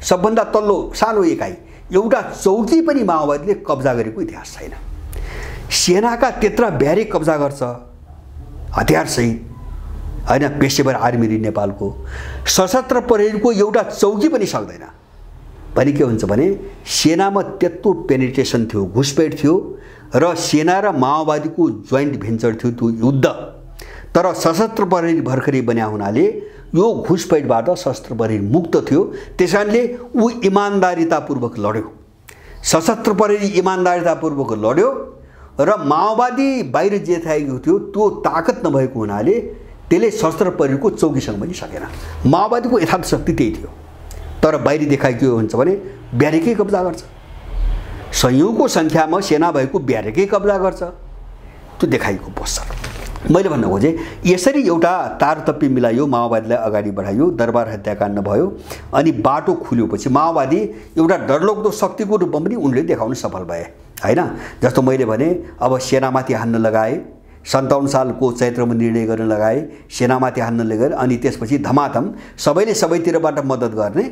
सबभन्दा तल्लो सानो एकाइ, एउटा चौकी पनि माओवादीले कब्जा गरेको इतिहास छैन। सेनाका त्यत्रा ब्यारेक कब्जा गर्छ हतियारसहित हैन। पेशेवर आर्मी नेपालको सशस्त्र प्रहरीको एउटा चौकी पनि सक्दैन भने के हुन्छ भने सेनामा त्यत्रो पेनिट्रेसन थियो, घुसपेट थियो र सेना र माओवादीको जोइन्ट भेन्चर थियो त्यो युद्ध। तर सशस्त्र प्रहरी भर्खरै बन्या हुनाले यो घुसपैठबाट सशस्त्र प्रहरी मुक्त थियो, त्यसकारणले ऊ इमानदारितापूर्वक लड्यो, सशस्त्र प्रहरी इमानदारितापूर्वक लड्यो र माओवादी बाहिर जे थाकेको थियो त्यो ताकत नभएको हुनाले त्यसले सशस्त्र प्रहरीको चौकीसँग पनि सकेन। माओवादीको यथार्थ शक्ति त्यही थियो, तर बाहिरी देखाइ के हुन्छ भने ब्यारेकै कब्जा गर्छ, सयौँको सङ्ख्यामा सेना भएको ब्यारेकै कब्जा गर्छ, त्यो देखाइको पोस्टर। मैले भन्न खोजेँ यसरी एउटा तारतप्पी मिलायो, माओवादीलाई अगाडि बढायो, दरबार हत्याकाण्ड भयो, अनि बाटो खुल्योपछि माओवादी एउटा डरलाग्दो शक्तिको रूपमा पनि उनले देखाउन सफल भए हैन। जस्तो मैले भने अब सेनामाथि हान्न लगाए, 57 सालको चैत्रमा निर्णय गर्न लगाए, सेनामाथि हान्न लगाए, अनि त्यसपछि धमाधम सबैले सबैतिरबाट मद्दत गर्ने,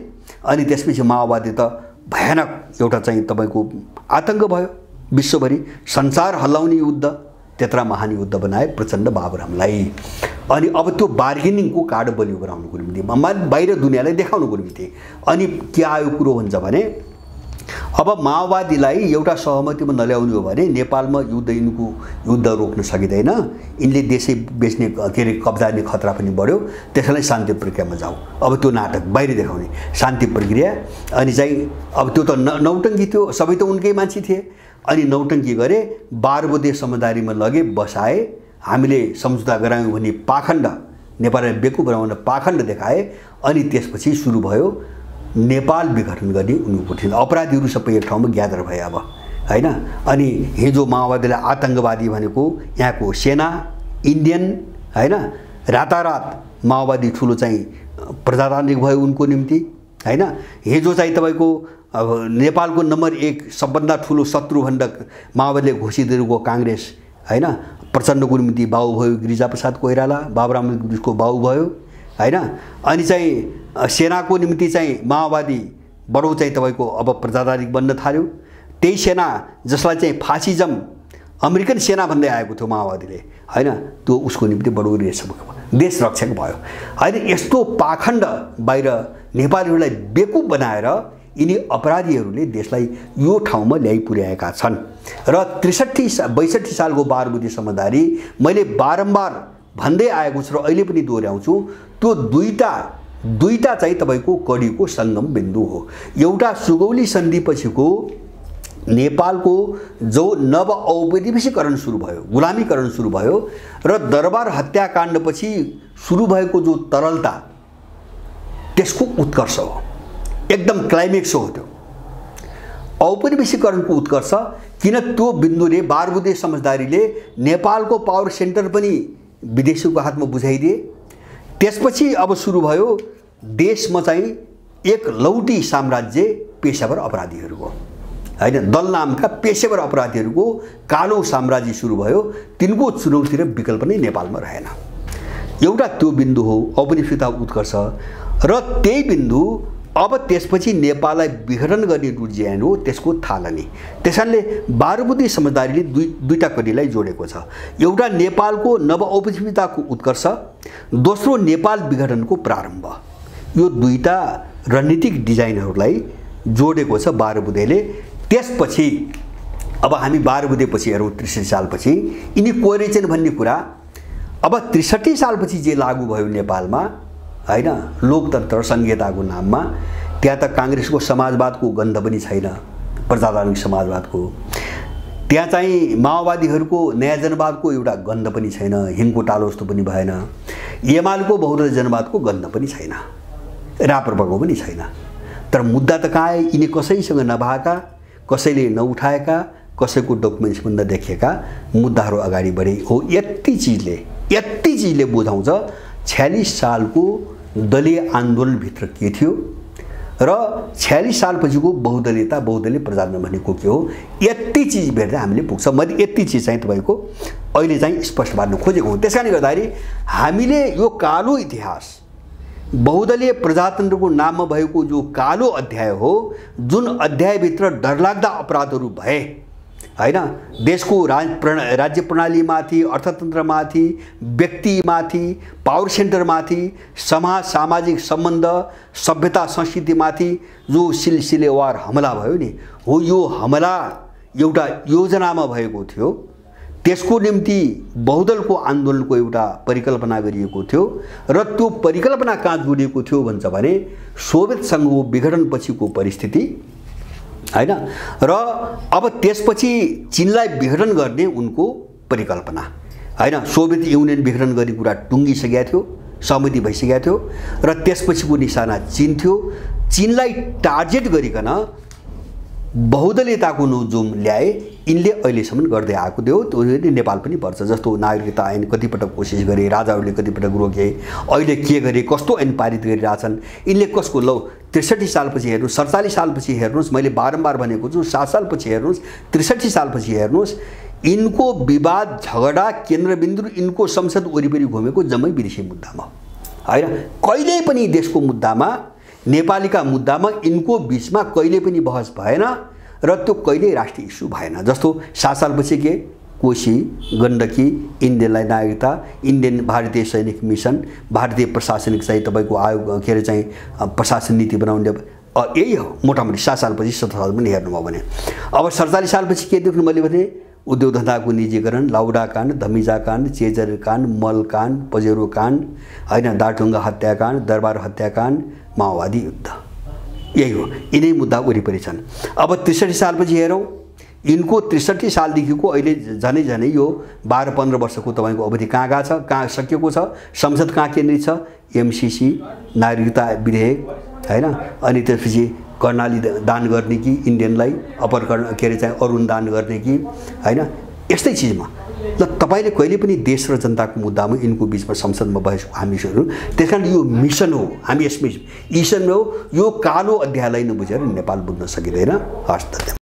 अनि त्यसपछि माओवादी त भयानक एउटा चाहिँ तपाईँको आतङ्क भयो, विश्वभरि संसार हल्लाउने युद्ध, त्यत्रा महान युद्ध बनाए प्रचण्ड बाबुरामलाई। अनि अब त्यो बार्गेनिङको कार्ड बलियो बनाउनुको निम्ति, बाहिर दुनियाँलाई देखाउनुको निम्ति अनि के आयो कुरो हुन्छ भने अब माओवादीलाई एउटा सहमतिमा नल्याउने हो भने नेपालमा युद्ध रोक्न सकिँदैन, यिनले देशै बेच्ने के अरे कब्जाने खतरा पनि बढ्यो, त्यसैलाई शान्ति प्रक्रियामा जाऊ। अब त्यो नाटक बाहिर देखाउने शान्ति प्रक्रिया, अनि चाहिँ अब त्यो त नौटङ्की थियो, सबै त उनकै मान्छे थिए, अनि नौटङ्की गरे, 12 बुँदे समझदारीमा लगे, बसाए, हामीले सम्झौता गरायौँ भने पाखण्ड, नेपाललाई बेकु बनाउन पाखण्ड देखाए, अनि त्यसपछि सुरु भयो नेपाल विघटन गर्ने उनीहरूको थियो। अपराधीहरू सबै एक ठाउँमा ग्यादर भए अब हैन। अनि हिजो माओवादीलाई आतङ्कवादी भनेको यहाँको सेना, इन्डियन हैन, रातारात माओवादी ठुलो चाहिँ प्रजातान्त्रिक भयो उनको निम्ति हैन। हिजो चाहिँ तपाईँको अब नेपालको नम्बर 1 सबभन्दा ठुलो शत्रुभन्दा माओवादीले घोषित गरेको काङ्ग्रेस हैन, प्रचण्डको निम्ति बाउ भयो गिरिजाप्रसाद कोइराला, बाबुरामको बाउ भयो हैन। अनि चाहिँ सेनाको निम्ति चाहिँ माओवादी बडो चाहिँ तपाईँको अब प्रजातान्त्रिक बन्न थाल्यो, त्यही सेना जसलाई चाहिँ फासिजम अमेरिकन सेना भन्दै आएको थियो माओवादीले हैन, त्यो उसको निम्ति बडो देश रक्षक भयो हैन। यस्तो पाखण्ड बाहिर नेपालीहरूलाई बेकुफ बनाएर यिनी अपराधीहरूले देशलाई यो ठाउँमा ल्याइ पुर्याएका छन्। र 63-62 सालको 12 बुँदे समझदारी मैले बारम्बार भन्दै आएको छु र अहिले पनि दोहोऱ्याउँछु, त्यो दुईटा चाहिँ तपाईँको कडीको सङ्गम बिन्दु हो। एउटा सुगौली सन्धिपछिको नेपालको जो नव औपनिवेशीकरण सुरु भयो, गुलामीकरण सुरु भयो, र दरबार हत्याकाण्डपछि सुरु भएको जो तरलता, त्यसको उत्कर्ष हो, एकदम क्लाइमेक्स हो त्यो औपनिवेशीकरणको उत्कर्ष। किन त्यो बिन्दुले 12 बुँदे समझदारीले नेपालको पावर सेन्टर पनि विदेशीको हातमा बुझाइदिए। त्यसपछि अब सुरु भयो देशमा चाहिँ एक लौटी साम्राज्य पेशावर अपराधीहरूको हैन, दल नामका पेशेवर अपराधीहरूको कालो साम्राज्य सुरु भयो। तिनको चुनौती र विकल्प नै नेपालमा रहेन। एउटा त्यो बिन्दु हो औपनिवेशिकता उत्कर्ष, र त्यही बिन्दु अब त्यसपछि नेपाललाई विघटन गर्ने रुझान हो, त्यसको थालनी। त्यसैले 12 बुँदे समझदारीले दुईटा कडीलाई जोडेको छ। एउटा नेपालको नव औपनिवेशिकताको उत्कर्ष, दोस्रो नेपाल विघटनको प्रारम्भ। यो दुईटा रणनीतिक डिजाइनहरूलाई जोडेको छ 12 बुँदेले। त्यसपछि अब हामी 12 बुँदेपछि हेरौँ, 63 सालपछि यिनी कोरेछन् भन्ने कुरा अब 63 सालपछि जे लागू भयो नेपालमा हैन, लोकतन्त्र संहिताको नाममा, त्यहाँ त काङ्ग्रेसको समाजवादको गन्ध पनि छैन, प्रजातान्त्रिक समाजवादको, त्यहाँ चाहिँ माओवादीहरूको नयाँ जनवादको एउटा गन्ध पनि छैन, हिमको टालो जस्तो पनि भएन, एमालेको बहुदलीय जनवादको गन्ध पनि छैन, राप्रपाको पनि छैन। तर मुद्दा त कहाँ आए? यिनी कसैसँग नभएका, कसैले नउठाएका, कसैको डकुमेन्ट्समा नदेखिएका मुद्दाहरू अगाडि बढे हो। यति चिजले बुझाउँछ 46 सालको दलीय आन्दोलनभित्र के थियो र 46 सालपछिको बहुदलीय प्रजातन्त्र भनेको के हो। यति चिज भेट्दै हामीले पुग्छ। मैले यति चिज चाहिँ तपाईँको अहिले चाहिँ स्पष्ट पार्न खोजेको हुँ। त्यसकारणले गर्दाखेरि हामीले यो कालो इतिहास, बहुदलीय प्रजातन्त्रको नाममा भएको जो कालो अध्याय हो, जुन अध्यायभित्र डरलाग्दा अपराधहरू भए हैन, देशको राज्य प्रणालीमाथि, अर्थतन्त्रमाथि, व्यक्तिमाथि, पावर सेन्टरमाथि, सामाजिक सम्बन्ध, सभ्यता संस्कृतिमाथि जो सिलसिलेवार हमला भयो नि, हो यो हमला एउटा योजनामा भएको थियो। त्यसको निम्ति बहुदलको आन्दोलनको एउटा परिकल्पना गरिएको थियो र त्यो परिकल्पना कहाँ जोडिएको थियो भन्छ भने सोभियत सङ्घको विघटनपछिको परिस्थिति हैन र अब त्यसपछि चीनलाई विघटन गर्ने उनको परिकल्पना हैन। सोभियत युनियन विघटन गर्ने कुरा टुङ्गिसकेको थियो, सहमति भइसकेको थियो र त्यसपछिको निशाना चीन थियो। चीनलाई टार्गेट गरिकन बहुदलीयताको नोजुम ल्याए यिनले अहिलेसम्म गर्दै आएको थियो। त्यो नेपाल पनि पर्छ। जस्तो नागरिकता ऐन कतिपटक कोसिस गरे, राजाहरूले कतिपटक रोके, अहिले के गरे, कस्तो ऐन पारित गरिरहेछन् यिनले। कसको लौ 63 सालपछि हेर्नुहोस्, 47 सालपछि हेर्नुहोस्, मैले बारम्बार भनेको छु 7 सालपछि हेर्नुहोस्, 63 सालपछि हेर्नुहोस्, यिनको विवाद झगडा केन्द्रबिन्दु यिनको संसद वरिपरि घुमेको जम्मै विदेशी मुद्दामा हैन। कहिल्यै पनि देशको मुद्दामा, नेपालीका मुद्दामा यिनको बीचमा कहिले पनि बहस भएन र त्यो कहिल्यै राष्ट्रिय इस्यु भएन। जस्तो 7 सालपछि के कोशी, गण्डकी, इन्डियनलाई नागरिकता, इन्डियन भारतीय सैनिक मिसन, भारतीय प्रशासनिक चाहिँ तपाईँको आयोग के अरे चाहिँ प्रशासन नीति बनाउने, यही हो मोटामोटी 7 सालपछि 17 साल पनि हेर्नुभयो भने। अब 47 सालपछि के देख्नु मैले भने उद्योग धन्दाको निजीकरण, लाउडा काण्ड, धमिजा काण्ड, चेजर काण्ड, मल काण्ड, पजेरो काण्ड हैन, दार्चुङ्गा हत्याकाण्ड, दरबार हत्याकाण्ड, माओवादी युद्ध, यही हो। यिनै मुद्दा वरिपरि छन्। अब 63 सालपछि हेरौँ, यिनको 63 सालदेखिको अहिले झनै यो 12-15 वर्षको तपाईँको अवधि कहाँ गएको छ, कहाँ सकिएको छ, संसद कहाँ केन्द्रित छ, एमसीसी, नागरिकता विधेयक हैन, अनि त्यसपछि कर्णाली दान गर्ने कि इन्डियनलाई अपर के अरे चाहिँ अरुण दान गर्ने कि हैन, यस्तै चिजमा ल तपाईले कहिले पनि देश र जनताको मुद्दामा यिनको बीचमा संसदमा बहस हामीहरू। त्यसकारण यो मिसन हो, हामी यसमै मिसन हो। यो कालो अध्यायलाई नबुझेर नेपाल बुझ्न सकिँदैन। हस् त।